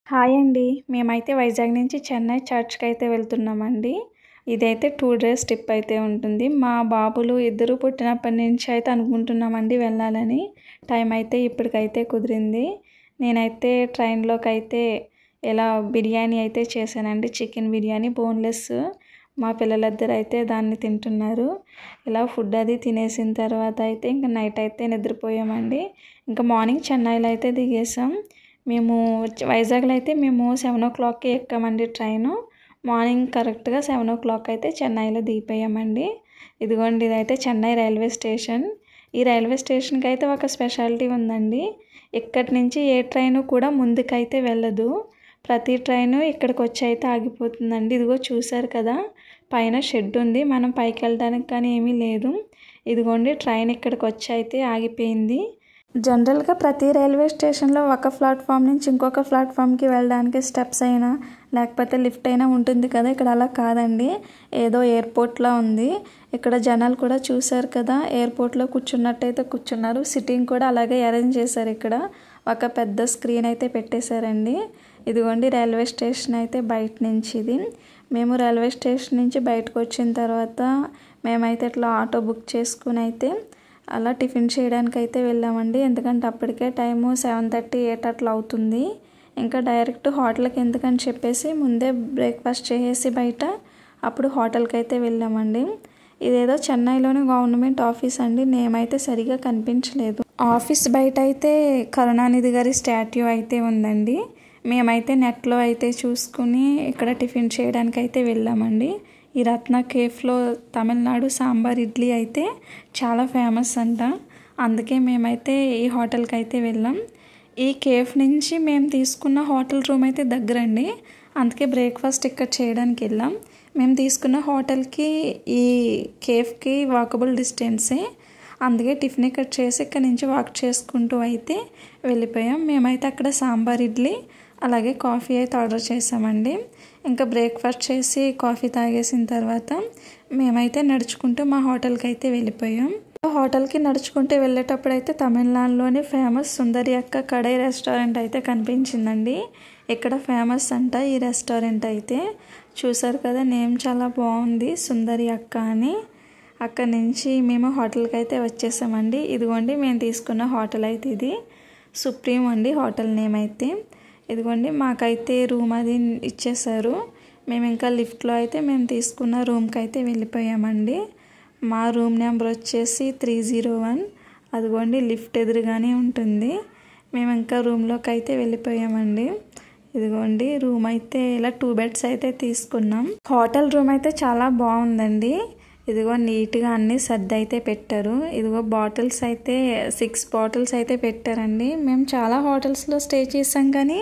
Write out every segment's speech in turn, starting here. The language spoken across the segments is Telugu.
హాయ్ అండి. మేమైతే వైజాగ్ నుంచి చెన్నై చర్చ్‌కైతే వెళ్తున్నామండి. ఇదైతే 2 డేస్ ట్రిప్ అయితే ఉంటుంది. మా బాబులు ఇద్దరు పుట్టినప్పటి నుంచి అయితే అనుకుంటున్నామండి వెళ్ళాలని. టైం అయితే ఇప్పటికైతే కుదిరింది. నేనైతే ట్రైన్‌లోకైతే ఇలా బిర్యానీ అయితే చేశానండి. Chicken biryani boneless. మా పిల్లలిద్దరూ అయితే దాన్ని తింటున్నారు. ఇలా ఫుడ్ అది తినేసిన తర్వాత అయితే ఇంక నైట్ అయితే నిద్రపోయామండి. ఇంకా మార్నింగ్ చెన్నైలో అయితే దిగేసాం. మేము వైజాగ్‌లో అయితే మేము 7:00కి ఎక్కామండి ట్రైను. మార్నింగ్ కరెక్ట్‌గా 7:00 అయితే చెన్నైలో దిగిపోయామండి. ఇదిగోండి ఇదైతే చెన్నై రైల్వే స్టేషన్. ఈ రైల్వే స్టేషన్‌కి అయితే ఒక స్పెషాలిటీ ఉందండి. ఇక్కడి నుంచి ఏ ట్రైను కూడా ముందుకైతే వెళ్ళదు. ప్రతి ట్రైను ఇక్కడికొచ్చి అయితే ఆగిపోతుందండి. ఇదిగో చూసారు కదా! పైన షెడ్ ఉంది. మనం పైకి వెళ్ళడానికి కానీ ఏమీ లేదు. ఇదిగోండి ట్రైన్ ఇక్కడికొచ్చి అయితే ఆగిపోయింది. జనరల్‌గా ప్రతి రైల్వే స్టేషన్‌లో ఒక ప్లాట్‌ఫామ్ నుంచి ఇంకొక ప్లాట్‌ఫామ్‌కి వెళ్ళడానికి స్టెప్స్ అయినా లేకపోతే లిఫ్ట్ అయినా ఉంటుంది కదా! ఇక్కడ అలా కాదండి. ఏదో ఎయిర్‌పోర్ట్‌లా ఉంది. ఇక్కడ జనాలు కూడా చూసారు కదా! ఎయిర్‌పోర్ట్‌లో కూర్చున్నట్టయితే కూర్చున్నారు. సిట్టింగ్ కూడా అలాగే అరేంజ్ చేశారు ఇక్కడ. ఒక పెద్ద స్క్రీన్ అయితే పెట్టేశారండి. ఇదిగోండి రైల్వే స్టేషన్ అయితే బయట నుంచి ఇది. మేము రైల్వే స్టేషన్ నుంచి బయటకు వచ్చిన తర్వాత మేమైతే ఇట్లా ఆటో బుక్ చేసుకుని అయితే అలా టిఫిన్ చేయడానికి అయితే వెళ్ళామండి. ఎందుకంటే అప్పటికే టైము 7:30, 8 అట్లా అవుతుంది. ఇంకా డైరెక్ట్ హోటల్కి ఎందుకని చెప్పేసి ముందే బ్రేక్ఫాస్ట్ చేసేసి బయట అప్పుడు హోటల్కి అయితే వెళ్ళామండి. ఇదేదో చెన్నైలోని గవర్నమెంట్ ఆఫీస్ అండి. నేమ్ అయితే సరిగా కనిపించలేదు. ఆఫీస్ బయట అయితే కరుణానిధి గారి స్టాట్యూ అయితే ఉందండి. మేమైతే నెట్లో అయితే చూసుకుని ఇక్కడ టిఫిన్ చేయడానికి అయితే వెళ్ళామండి. ఈ రత్న కేఫ్లో తమిళనాడు సాంబార్ ఇడ్లీ అయితే చాలా ఫేమస్ అంట. అందుకే మేమైతే ఈ హోటల్కి అయితే వెళ్ళాం. ఈ కేఫ్ నుంచి మేము తీసుకున్న హోటల్ రూమ్ అయితే దగ్గరండి. అందుకే బ్రేక్ఫాస్ట్ ఇక్కడ చేయడానికి వెళ్ళాం. మేము తీసుకున్న హోటల్కి ఈ కేఫ్కి వాకబుల్ డిస్టెన్సే. అందుకే టిఫిన్ ఇక్కడ చేసి ఇక్కడ నుంచి వాక్ చేసుకుంటూ అయితే వెళ్ళిపోయాం. మేమైతే అక్కడ సాంబార్ ఇడ్లీ అలాగే కాఫీ అయితే ఆర్డర్ చేసామండి. ఇంకా బ్రేక్ఫాస్ట్ చేసి కాఫీ తాగేసిన తర్వాత మేమైతే నడుచుకుంటూ మా హోటల్కి అయితే వెళ్ళిపోయాం. హోటల్కి నడుచుకుంటూ వెళ్ళేటప్పుడు అయితే తమిళనాడులోని ఫేమస్ సుందరి అక్క కడై రెస్టారెంట్ అయితే కనిపించిందండి. ఇక్కడ ఫేమస్ అంట ఈ రెస్టారెంట్ అయితే. చూసారు కదా, నేమ్ చాలా బాగుంది, సుందరి అక్క అని. అక్కడి నుంచి మేము హోటల్కి అయితే వచ్చేసామండి. ఇదిగోండి మేము తీసుకున్న హోటల్ అయితే ఇది సుప్రీం అండి హోటల్ నేమ్ అయితే. ఇదిగోండి మాకైతే రూమ్ అది ఇచ్చేశారు. మేము ఇంకా లిఫ్ట్లో అయితే మేము తీసుకున్న రూమ్కి అయితే వెళ్ళిపోయామండి. మా రూమ్ నెంబర్ వచ్చేసి 301. అదిగోండి లిఫ్ట్ ఎదురుగానే ఉంటుంది. మేము ఇంకా రూమ్లోకి అయితే వెళ్ళిపోయామండి. ఇదిగోండి రూమ్ అయితే ఇలా 2 బెడ్స్ అయితే తీసుకున్నాం. హోటల్ రూమ్ అయితే చాలా బాగుందండి. ఇదిగో నీట్గా అన్నీ సర్ది అయితే పెట్టారు. ఇదిగో బాటిల్స్ అయితే 6 బాటిల్స్ అయితే పెట్టారండి. మేము చాలా హోటల్స్లో స్టే చేసాం కానీ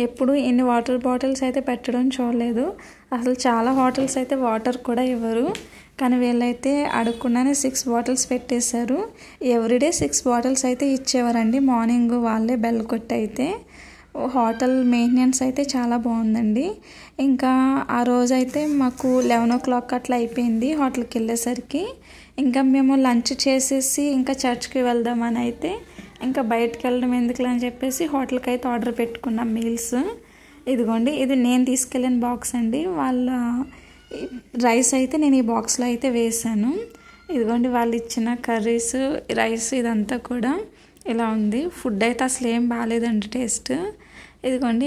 ఎప్పుడు ఇన్ని వాటర్ బాటిల్స్ అయితే పెట్టడం చూడలేదు. అసలు చాలా హోటల్స్ అయితే వాటర్ కూడా ఇవ్వరు. కానీ వీళ్ళైతే అడగకుండానే 6 బాటిల్స్ పెట్టేశారు. ఎవ్రీడే 6 బాటిల్స్ అయితే ఇచ్చేవారండి. మార్నింగ్ వాళ్ళే బెల్ కొట్టి అయితే. హోటల్ మెయింటెనెన్స్ అయితే చాలా బాగుందండి. ఇంకా ఆ రోజైతే మాకు 11:00 అట్లా అయిపోయింది హోటల్కి వెళ్ళేసరికి. ఇంకా మేము లంచ్ చేసేసి ఇంకా చర్చ్కి వెళ్దామని అయితే ఇంకా బయటకు వెళ్ళడం ఎందుకులే అని చెప్పేసి హోటల్కి అయితే ఆర్డర్ పెట్టుకున్నాం మీల్స్. ఇదిగోండి ఇది నేను తీసుకెళ్ళిన బాక్స్ అండి. వాళ్ళ రైస్ అయితే నేను ఈ బాక్స్లో అయితే వేసాను. ఇదిగోండి వాళ్ళు ఇచ్చిన కర్రీస్, రైస్ ఇదంతా కూడా ఇలా ఉంది. ఫుడ్ అయితే అసలు ఏం బాగాలేదండి టేస్ట్. ఇదిగోండి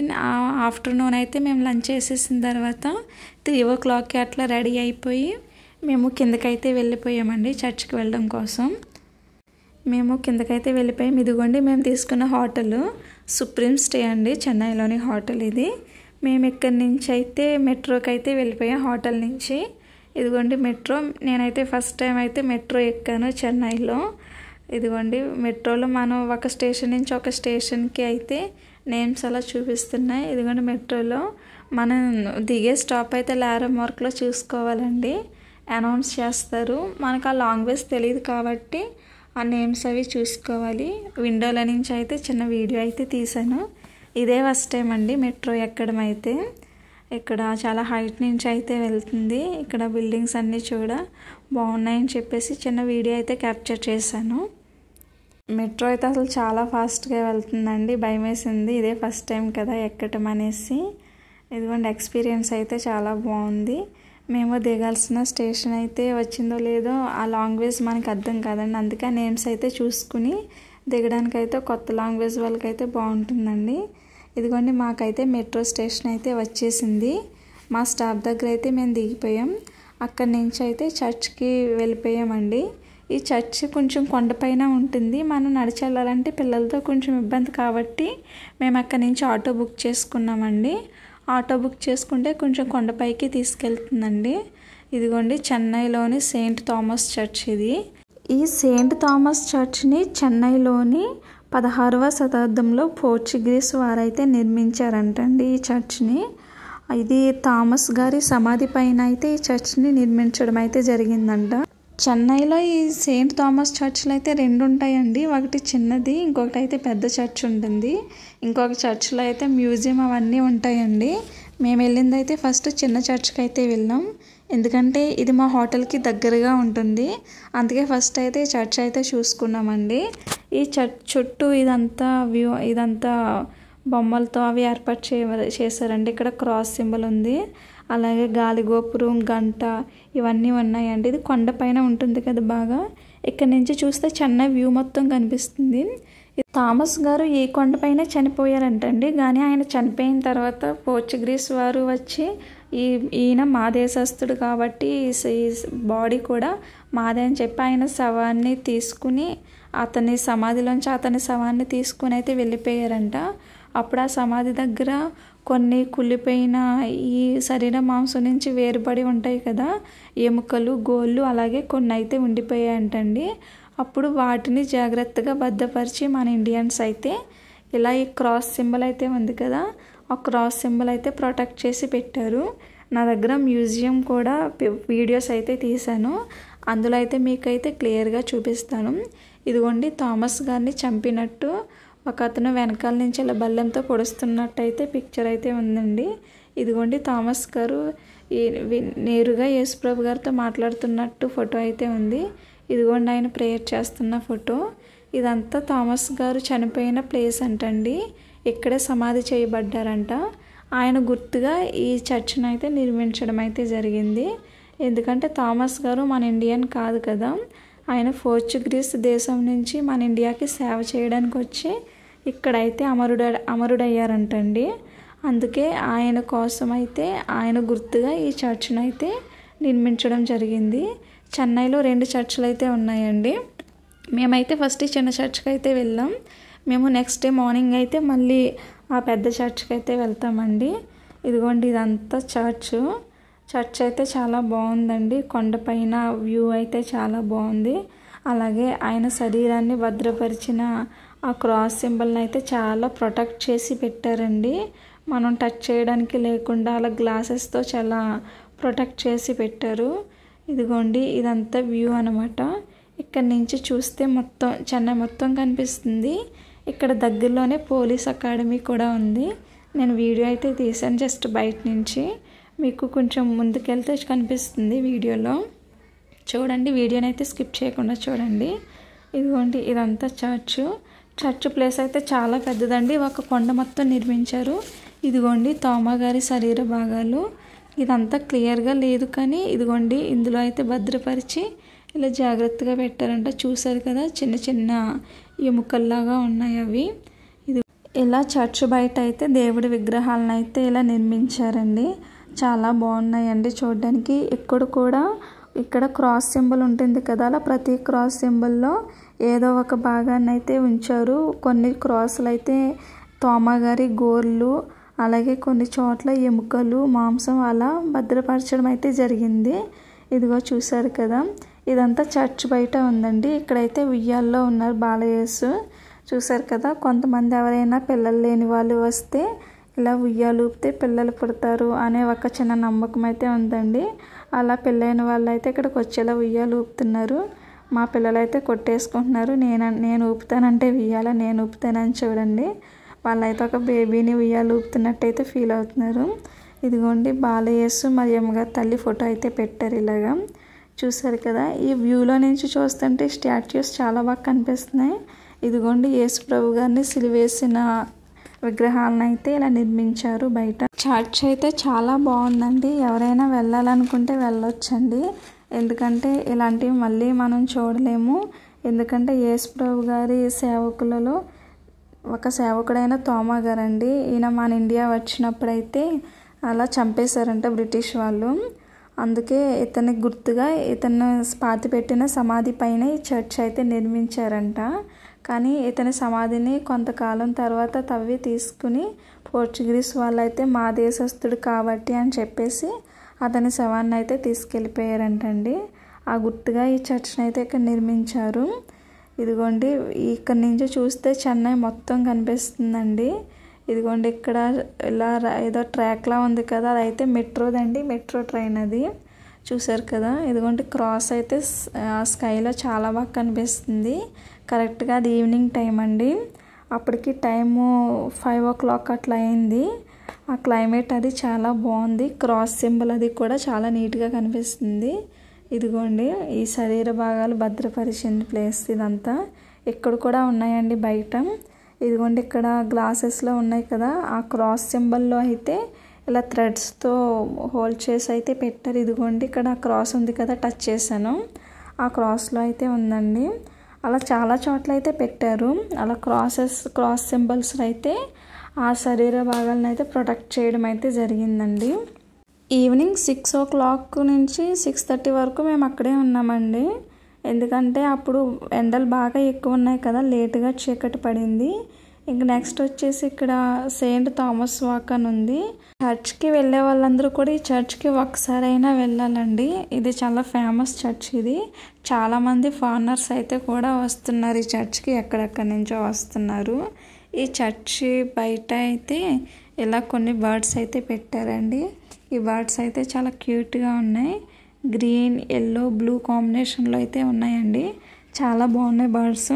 ఆఫ్టర్నూన్ అయితే మేము లంచ్ చేసేసిన తర్వాత 3:00కి అట్లా రెడీ అయిపోయి మేము కిందకైతే వెళ్ళిపోయామండి చర్చ్కి వెళ్ళడం కోసం. మేము కిందకైతే వెళ్ళిపోయాం. ఇదిగోండి మేము తీసుకున్న హోటల్ సుప్రీం స్టే అండి, చెన్నైలోని హోటల్ ఇది. మేము ఇక్కడి నుంచి అయితే మెట్రోకి అయితే వెళ్ళిపోయాం హోటల్ నుంచి. ఇదిగోండి మెట్రో. నేనైతే ఫస్ట్ టైం అయితే మెట్రో ఎక్కాను చెన్నైలో. ఇదిగోండి మెట్రోలో మనం ఒక స్టేషన్ నుంచి ఒక స్టేషన్కి అయితే నేమ్స్ అలా చూపిస్తున్నాయి. ఇదిగోండి మెట్రోలో మనం దిగే స్టాప్ అయితే ల్యాండ్మార్క్లో చూసుకోవాలండి, అనౌన్స్ చేస్తారు. మనకు ఆ లాంగ్వేజ్ తెలియదు కాబట్టి ఆ నేమ్స్ అవి చూసుకోవాలి. విండోల నుంచి అయితే చిన్న వీడియో అయితే తీసాను. ఇదే ఫస్ట్ టైం అండి మెట్రో ఎక్కడం అయితే. ఇక్కడ చాలా హైట్ నుంచి అయితే వెళ్తుంది. ఇక్కడ బిల్డింగ్స్ అన్నీ చూడ బాగున్నాయని చెప్పేసి చిన్న వీడియో అయితే క్యాప్చర్ చేశాను. మెట్రో అయితే అసలు చాలా ఫాస్ట్గా వెళ్తుందండి, భయం వేసింది. ఇదే ఫస్ట్ టైం కదా ఎక్కటం అనేసి. ఇదిగోండి ఎక్స్పీరియన్స్ అయితే చాలా బాగుంది. మేము దిగాల్సిన స్టేషన్ అయితే వచ్చిందో లేదో ఆ లాంగ్వేజ్ మనకి అర్థం కాదండి, అందుకే నేమ్స్ అయితే చూసుకుని దిగడానికైతే కొత్త లాంగ్వేజ్ వాళ్ళకైతే బాగుంటుందండి. ఇదిగోండి మాకైతే మెట్రో స్టేషన్ అయితే వచ్చేసింది. మా స్టాప్ దగ్గర అయితే మేము దిగిపోయాం. అక్కడి నుంచి అయితే చర్చ్కి వెళ్ళిపోయామండి. ఈ చర్చ్ కొంచెం కొండపైన ఉంటుంది, మనం నడిచి వెళ్ళాలంటే పిల్లలతో కొంచెం ఇబ్బంది కాబట్టి మేము అక్కడి నుంచి ఆటో బుక్ చేసుకున్నామండి. ఆటో బుక్ చేసుకుంటే కొంచెం కొండపైకి తీసుకెళ్తుందండి. ఇదిగోండి చెన్నైలోని సెయింట్ థామస్ చర్చ్ ఇది. ఈ సెయింట్ థామస్ చర్చ్ని చెన్నైలోని 16వ శతాబ్దంలో పోర్చుగీస్ వారైతే నిర్మించారంటండి ఈ చర్చ్ని. ఇది థామస్ గారి సమాధి పైన అయితే ఈ చర్చ్ని నిర్మించడం అయితే జరిగిందంట. చెన్నైలో ఈ సెయింట్ థామస్ చర్చ్లు అయితే 2 ఉంటాయండి, ఒకటి చిన్నది, ఇంకొకటి అయితే పెద్ద చర్చ్ ఉంటుంది. ఇంకొక చర్చ్లో అయితే మ్యూజియం అవన్నీ ఉంటాయండి. మేము వెళ్ళింది అయితే ఫస్ట్ చిన్న చర్చ్కి అయితే వెళ్ళాం, ఎందుకంటే ఇది మా హోటల్కి దగ్గరగా ఉంటుంది. అందుకే ఫస్ట్ అయితే ఈ చర్చ్ అయితే చూసుకున్నామండి. ఈ చర్చ్ చుట్టూ ఇదంతా బొమ్మలతో అవి ఏర్పాటు చేశారండి. ఇక్కడ క్రాస్ సింబల్ ఉంది, అలాగే గాలిగోపురం, గంట ఇవన్నీ ఉన్నాయండి. ఇది కొండపైన ఉంటుంది కదా బాగా, ఇక్కడ నుంచి చూస్తే చెన్నై వ్యూ మొత్తం కనిపిస్తుంది. థామస్ గారు ఈ కొండపైన చనిపోయారంటండి, కానీ ఆయన చనిపోయిన తర్వాత పోర్చుగీస్ వారు వచ్చి ఈయన మా దేశస్థుడు కాబట్టి ఈ బాడీ కూడా మాదే అని చెప్పి ఆయన శవాన్ని తీసుకుని అతని సమాధిలోంచి అతని శవాన్ని తీసుకుని అయితే వెళ్ళిపోయారంట. అప్పుడు ఆ సమాధి దగ్గర కొన్ని కుళ్ళిపోయిన ఈ శరీర మాంసం నుంచి వేరుపడి ఉంటాయి కదా ఎముకలు, గోళ్ళు, అలాగే కొన్ని అయితే ఉండిపోయాయంటండి. అప్పుడు వాటిని జాగ్రత్తగా భద్రపరిచి మన ఇండియన్స్ అయితే ఇలా ఈ క్రాస్ సింబల్ అయితే ఉంది కదా, ఆ క్రాస్ సింబల్ అయితే ప్రొటెక్ట్ చేసి పెట్టారు. నా దగ్గర మ్యూజియం కూడా వీడియోస్ అయితే తీశాను, అందులో అయితే మీకైతే క్లియర్గా చూపిస్తాను. ఇదిగోండి థామస్ గారిని చంపినట్టు ఒక అతను వెనకాల నుంచి ఇలా బల్లెంతో పొడుస్తున్నట్టు అయితే పిక్చర్ అయితే ఉందండి. ఇదిగోండి థామస్ గారు నేరుగా యేసుప్రభు గారితో మాట్లాడుతున్నట్టు ఫోటో అయితే ఉంది. ఇదిగోండి ఆయన ప్రేయర్ చేస్తున్న ఫోటో. ఇదంతా థామస్ గారు చనిపోయిన ప్లేస్ అంటండి, ఇక్కడే సమాధి చేయబడ్డారంట. ఆయన గుర్తుగా ఈ చర్చ్ను అయితే నిర్మించడం అయితే జరిగింది. ఎందుకంటే థామస్ గారు మన ఇండియన్ కాదు కదా, ఆయన పోర్చుగీస్ దేశం నుంచి మన ఇండియాకి సేవ చేయడానికి వచ్చి ఇక్కడైతే అమరుడయ్యారంటండి. అందుకే ఆయన కోసం అయితే ఆయన గుర్తుగా ఈ చర్చ్ను అయితే నిర్మించడం జరిగింది. చెన్నైలో 2 చర్చ్లు అయితే ఉన్నాయండి. మేమైతే ఫస్ట్ చిన్న చర్చ్కి అయితే వెళ్ళాం. మేము నెక్స్ట్ డే మార్నింగ్ అయితే మళ్ళీ ఆ పెద్ద చర్చ్కి అయితే వెళ్తామండి. ఇదిగోండి ఇదంతా చర్చ్ అయితే చాలా బాగుందండి, కొండపైన వ్యూ అయితే చాలా బాగుంది. అలాగే ఆయన శరీరాన్ని భద్రపరిచిన ఆ క్రాస్ సింబల్ని అయితే చాలా ప్రొటెక్ట్ చేసి పెట్టారండి, మనం టచ్ చేయడానికి లేకుండా అలా గ్లాసెస్తో చాలా ప్రొటెక్ట్ చేసి పెట్టారు. ఇదిగోండి ఇదంతా వ్యూ అనమాట. ఇక్కడ నుంచి చూస్తే మొత్తం చెన్నై మొత్తం కనిపిస్తుంది. ఇక్కడ దగ్గరలోనే పోలీస్ అకాడమీ కూడా ఉంది. నేను వీడియో అయితే తీసాను జస్ట్ బయట నుంచి, మీకు కొంచెం ముందుకెళ్తే కనిపిస్తుంది వీడియోలో. చూడండి, వీడియోని అయితే స్కిప్ చేయకుండా చూడండి. ఇదిగోండి ఇదంతా చర్చ్ ప్లేస్ అయితే చాలా పెద్దదండి, ఒక కొండ మొత్తం నిర్మించారు. ఇదిగోండి తోమా గారి శరీర భాగాలు. ఇదంతా క్లియర్గా లేదు కానీ ఇదిగోండి ఇందులో అయితే భద్రపరిచి ఇలా జాగ్రత్తగా పెట్టారంట. చూసారు కదా, చిన్న చిన్న ఎముకల్లాగా ఉన్నాయి అవి. ఇది ఇలా చర్చ్ బయట అయితే దేవుడి విగ్రహాలను అయితే ఇలా నిర్మించారండి, చాలా బాగున్నాయండి చూడడానికి. ఇక్కడ క్రాస్ సింబల్ ఉంటుంది కదా, అలా ప్రతి క్రాస్ సింబల్లో ఏదో ఒక భాగాన్ని అయితే ఉంచారు. కొన్ని క్రాసులు అయితే తోమా గారి గోర్లు, అలాగే కొన్ని చోట్ల ఎముకలు, మాంసం అలా భద్రపరచడం అయితే జరిగింది. ఇదిగో చూసారు కదా, ఇదంతా చర్చ్ బయట ఉందండి. ఇక్కడైతే ఉయ్యాల్లో ఉన్నారు బాలయేసు. చూసారు కదా, కొంతమంది ఎవరైనా పిల్లలు లేని వాళ్ళు వస్తే ఇలా ఉయ్యాలు ఊపితే పిల్లలు పుడతారు అనే ఒక చిన్న నమ్మకం అయితే ఉందండి. అలా పెళ్ళైన వాళ్ళు అయితే ఇక్కడికి వచ్చేలా ఉయ్యాలు ఊపుతున్నారు. మా పిల్లలు అయితే కొట్టేసుకుంటున్నారు, నేను ఊపుతానంటే ఉయ్యాల నేను ఊపుతానని చూడండి. వాళ్ళైతే ఒక బేబీని ఉయ్యాలు ఊపుతున్నట్టయితే ఫీల్ అవుతున్నారు. ఇదిగోండి బాలయేసు మరియమ్మ గారి తల్లి ఫోటో అయితే పెట్టారు ఇలాగా. చూసారు కదా, ఈ వ్యూలో నుంచి చూస్తుంటే స్టాట్యూస్ చాలా బాగా కనిపిస్తున్నాయి. ఇదిగోండి యేసు ప్రభు గారిని సిలువేసిన విగ్రహాలను అయితే ఇలా నిర్మించారు బయట. చర్చ్ అయితే చాలా బాగుందండి. ఎవరైనా వెళ్ళాలనుకుంటే వెళ్ళొచ్చండి. ఎందుకంటే ఇలాంటివి మళ్ళీ మనం చూడలేము. ఎందుకంటే యేసు ప్రభు గారి సేవకులలో ఒక సేవకుడైన తోమా గారండి. ఈయన మన ఇండియా వచ్చినప్పుడైతే అలా చంపేశారంట బ్రిటిష్ వాళ్ళు. అందుకే ఇతనికి గుర్తుగా ఇతను పాతి పెట్టిన సమాధి పైన ఈ చర్చ్ అయితే నిర్మించారంట. కానీ ఇతని సమాధిని కొంతకాలం తర్వాత తవ్వి తీసుకుని పోర్చుగీస్ వాళ్ళు అయితే మా దేశస్థుడు కాబట్టి అని చెప్పేసి అతని శవాన్ని అయితే తీసుకెళ్ళిపోయారంటండి. ఆ గుర్తుగా ఈ చర్చ్ని అయితే ఇక్కడ నిర్మించారు. ఇదిగోండి ఇక్కడ నుంచి చూస్తే చెన్నై మొత్తం కనిపిస్తుందండి. ఇదిగోండి ఇక్కడ ఇలా ఏదో ట్రాక్లా ఉంది కదా, అదైతే మెట్రోదండి, మెట్రో ట్రైన్ అది. చూసారు కదా, ఇదిగోండి క్రాస్ అయితే స్కైలో చాలా బాగా కనిపిస్తుంది. కరెక్ట్గా అది ఈవినింగ్ టైం అండి. అప్పటికి టైము 5 o'clock అట్లా అయింది. ఆ క్లైమేట్ అది చాలా బాగుంది. క్రాస్ సింబల్ అది కూడా చాలా నీట్గా కనిపిస్తుంది. ఇదిగోండి ఈ శరీర భాగాలు భద్రపరిచిన ప్లేస్ ఇదంతా. ఇక్కడ కూడా ఉన్నాయండి బయట. ఇదిగోండి ఇక్కడ గ్లాసెస్లో ఉన్నాయి కదా, ఆ క్రాస్ సింబల్లో అయితే ఇలా థ్రెడ్స్తో హోల్డ్ చేసి అయితే పెట్టారు. ఇదిగోండి ఇక్కడ క్రాస్ ఉంది కదా, టచ్ చేశాను, ఆ క్రాస్లో అయితే ఉందండి. అలా చాలా చోట్ల అయితే పెట్టారు. అలా క్రాస్ సింబల్స్ అయితే ఆ శరీర భాగాలను అయితే ప్రొటెక్ట్ చేయడం అయితే జరిగిందండి. ఈవినింగ్ 6 o'clock నుంచి 6:30 వరకు మేము అక్కడే ఉన్నామండి. ఎందుకంటే అప్పుడు ఎండలు బాగా ఎక్కువ ఉన్నాయి కదా, లేటుగా చీకటి పడింది. ఇంక నెక్స్ట్ వచ్చేసి ఇక్కడ సెయింట్ థామస్ వాక్ అని ఉంది. చర్చ్కి వెళ్ళే వాళ్ళందరూ కూడా ఈ చర్చ్కి ఒకసారైనా వెళ్ళాలండి. ఇది చాలా ఫేమస్ చర్చ్. ఇది చాలామంది ఫారినర్స్ అయితే కూడా వస్తున్నారు ఈ చర్చ్కి, ఎక్కడెక్కడి నుంచో వస్తున్నారు. ఈ చర్చి బయట అయితే ఇలా కొన్ని బర్డ్స్ అయితే పెట్టారండి. ఈ బర్డ్స్ అయితే చాలా క్యూట్గా ఉన్నాయి. గ్రీన్, ఎల్లో, బ్లూ కాంబినేషన్లో అయితే ఉన్నాయండి. చాలా బాగున్నాయి బర్డ్స్.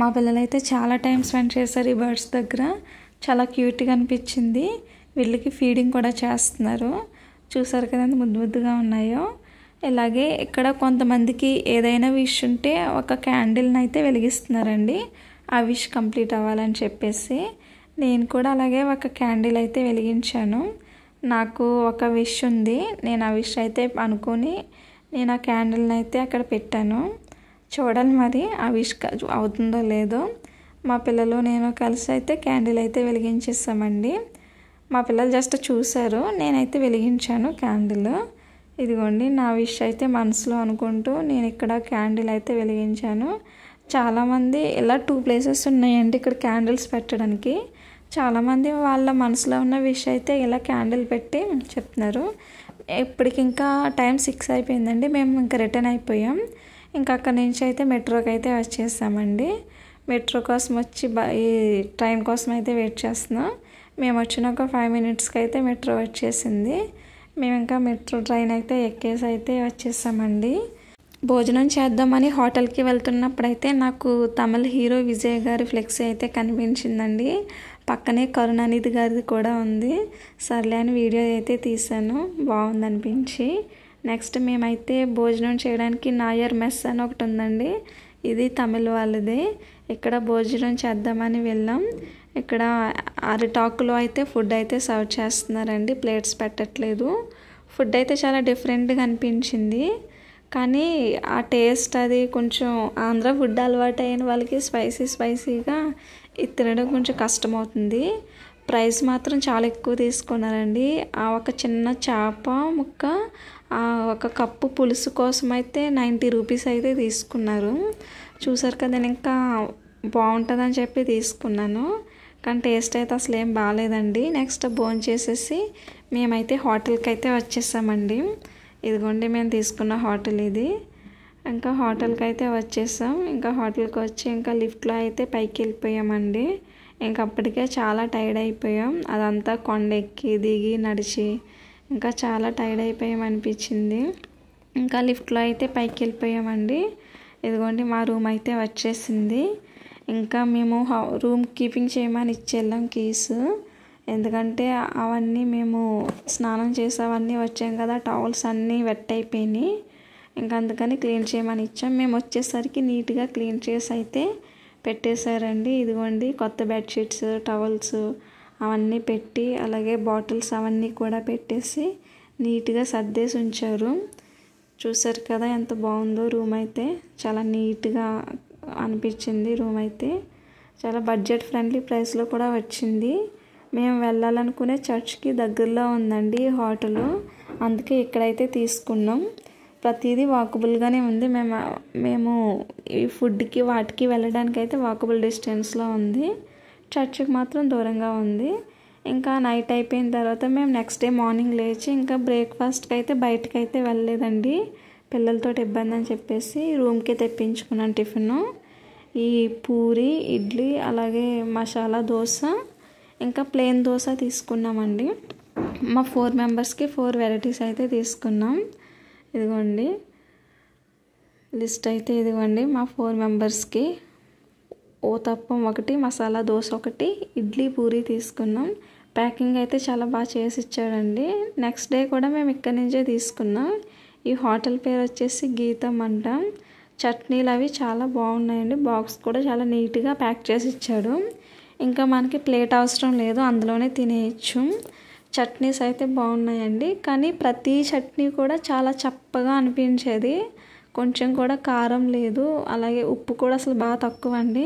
మా పిల్లలైతే చాలా టైం స్పెండ్ చేశారు ఈ బర్డ్స్ దగ్గర. చాలా క్యూట్గా అనిపించింది. వీళ్ళకి ఫీడింగ్ కూడా చేస్తున్నారు. చూసారు కదా ఎంత ముద్దు ముద్దుగా ఉన్నాయో. ఇలాగే ఇక్కడ కొంతమందికి ఏదైనా విష్ ఉంటే ఒక క్యాండిల్ని అయితే వెలిగిస్తున్నారండి, ఆ విష్ కంప్లీట్ అవ్వాలని చెప్పేసి. నేను కూడా అలాగే ఒక క్యాండిల్ అయితే వెలిగించాను. నాకు ఒక విష్ ఉంది. నేను ఆ విష్ అయితే అనుకొని నేను ఆ క్యాండిల్ని అయితే అక్కడ పెట్టాను. చూడాలి మరి ఆ విష్ అవుతుందో లేదో. మా పిల్లలు నేను కలిసి అయితే క్యాండిల్ అయితే వెలిగించేస్తామండి. మా పిల్లలు జస్ట్ చూశారు, నేనైతే వెలిగించాను క్యాండిల్. ఇదిగోండి నా విష్ అయితే మనసులో అనుకుంటూ నేను ఇక్కడ క్యాండిల్ అయితే వెలిగించాను. చాలామంది ఇలా 2 places ఉన్నాయండి ఇక్కడ క్యాండిల్స్ పెట్టడానికి. చాలామంది వాళ్ళ మనసులో ఉన్న విష్ అయితే ఇలా క్యాండిల్ పెట్టి చెప్తున్నారు. ఇప్పటికి ఇంకా టైం 6 అయిపోయిందండి. మేము ఇంకా రిటర్న్ అయిపోయాం. ఇంకా అక్కడి నుంచి అయితే మెట్రోకి అయితే వచ్చేసామండి. మెట్రో కోసం వచ్చి ఈ ట్రైన్ కోసం అయితే వెయిట్ చేస్తున్నాం. మేము వచ్చిన ఒక 5 minutesకి అయితే మెట్రో వచ్చేసింది. మేము ఇంకా మెట్రో ట్రైన్ అయితే ఎక్కేసి అయితే వచ్చేసామండి. భోజనం చేద్దామని హోటల్కి వెళ్తున్నప్పుడైతే నాకు తమిళ హీరో విజయ్ గారి ఫ్లెక్సీ అయితే కనిపించిందండి. పక్కనే కరుణానిధి గారిది కూడా ఉంది. సర్లే అని వీడియో అయితే తీసాను, బాగుందనిపించి. నెక్స్ట్ మేమైతే భోజనం చేయడానికి నాయర్ మెస్ అని ఒకటి ఉందండి, ఇది తమిళ వాళ్ళది. ఇక్కడ భోజనం చేద్దామని వెళ్ళాం. ఇక్కడ అరిటాకులో అయితే ఫుడ్ అయితే సర్వ్ చేస్తున్నారండి, ప్లేట్స్ పెట్టట్లేదు. ఫుడ్ అయితే చాలా డిఫరెంట్గా అనిపించింది. కానీ ఆ టేస్ట్ అది కొంచెం ఆంధ్ర ఫుడ్ అలవాటు అయిన వాళ్ళకి స్పైసీగా ఇది తినడం కొంచెం కష్టమవుతుంది. ప్రైస్ మాత్రం చాలా ఎక్కువ తీసుకున్నారండి. ఆ ఒక చిన్న చేప ముక్క, ఒక కప్పు పులుసు కోసం అయితే 90 rupees అయితే తీసుకున్నారు. చూసారు కదా, నేను ఇంకా బాగుంటుందని చెప్పి తీసుకున్నాను, కానీ టేస్ట్ అయితే అసలు ఏం బాగాలేదండి. నెక్స్ట్ భోంచేసేసి మేమైతే హోటల్కి అయితే వచ్చేసామండి. ఇదిగోండి మేము తీసుకున్న హోటల్ ఇది. ఇంకా హోటల్కి అయితే వచ్చేసాం. ఇంకా హోటల్కి వచ్చి ఇంకా లిఫ్ట్లో అయితే పైకి వెళ్ళిపోయామండి. ఇంకా అప్పటికే చాలా టైర్డ్ అయిపోయాం. అదంతా కొండ ఎక్కి దిగి నడిచి ఇంకా చాలా టైర్డ్ అయిపోయాం అనిపించింది. ఇంకా లిఫ్ట్లో అయితే పైకి వెళ్ళిపోయామండి. ఇదిగోండి మా రూమ్ అయితే వచ్చేసింది. ఇంకా మేము రూమ్ కీపింగ్ చేయమని ఇచ్చేళ్ళాం కీస్. ఎందుకంటే అవన్నీ మేము స్నానం చేసి అవన్నీ వచ్చాం కదా, టవల్స్ అన్నీ వెట్ అయిపోయినాయి. ఇంకా అందుకని క్లీన్ చేయమని ఇచ్చాం. మేము వచ్చేసరికి నీట్గా క్లీన్ చేసి అయితే పెట్టేశారండి. ఇదిగోండి కొత్త బెడ్షీట్స్, టవల్స్ అవన్నీ పెట్టి, అలాగే బాటిల్స్ అవన్నీ కూడా పెట్టేసి నీట్గా సర్దేసి ఉంచారు. చూసారు కదా ఎంత బాగుందో రూమ్ అయితే. చాలా నీట్గా అనిపించింది రూమ్ అయితే. చాలా బడ్జెట్ ఫ్రెండ్లీ ప్రైస్లో కూడా వచ్చింది. మేము వెళ్ళాలనుకునే చర్చ్కి దగ్గరలో ఉందండి హోటలు, అందుకే ఇక్కడైతే తీసుకున్నాం. ప్రతిదీ వాకబుల్గానే ఉంది. మేము ఈ ఫుడ్కి వాటికి వెళ్ళడానికి అయితే వాకబుల్ డిస్టెన్స్లో ఉంది. చర్చ్కి మాత్రం దూరంగా ఉంది. ఇంకా నైట్ అయిపోయిన తర్వాత మేము నెక్స్ట్ డే మార్నింగ్ లేచి ఇంకా బ్రేక్ఫాస్ట్కి అయితే బయటకు అయితే వెళ్ళలేదండి, పిల్లలతో ఇబ్బంది అని చెప్పేసి రూమ్కి తెప్పించుకున్నాను టిఫిన్. ఈ పూరి, ఇడ్లీ, అలాగే మసాలా దోశ, ఇంకా ప్లెయిన్ దోశ తీసుకున్నామండి. మా 4 మెంబర్స్కి 4 వెరైటీస్ అయితే తీసుకున్నాం. ఇదిగోండి లిస్ట్ అయితే ఇదిగోండి. మా 4 మెంబర్స్కి ఊతప్పం ఒకటి, మసాలా దోశ ఒకటి, ఇడ్లీ, పూరి తీసుకున్నాం. ప్యాకింగ్ అయితే చాలా బాగా చేసి ఇచ్చాడండి. నెక్స్ట్ డే కూడా మేము ఇక్కడి నుంచే తీసుకున్నాం. ఈ హోటల్ పేరు వచ్చేసి గీతం అంట. చట్నీలు అవి చాలా బాగున్నాయండి. బాక్స్ కూడా చాలా నీట్గా ప్యాక్ చేసి ఇచ్చాడు. ఇంకా మనకి ప్లేట్ అవసరం లేదు, అందులోనే తినేయచ్చు. చట్నీస్ అయితే బాగున్నాయండి, కానీ ప్రతి చట్నీ కూడా చాలా చప్పగా అనిపించేది. కొంచెం కూడా కారం లేదు, అలాగే ఉప్పు కూడా అసలు బాగా తక్కువ అండి.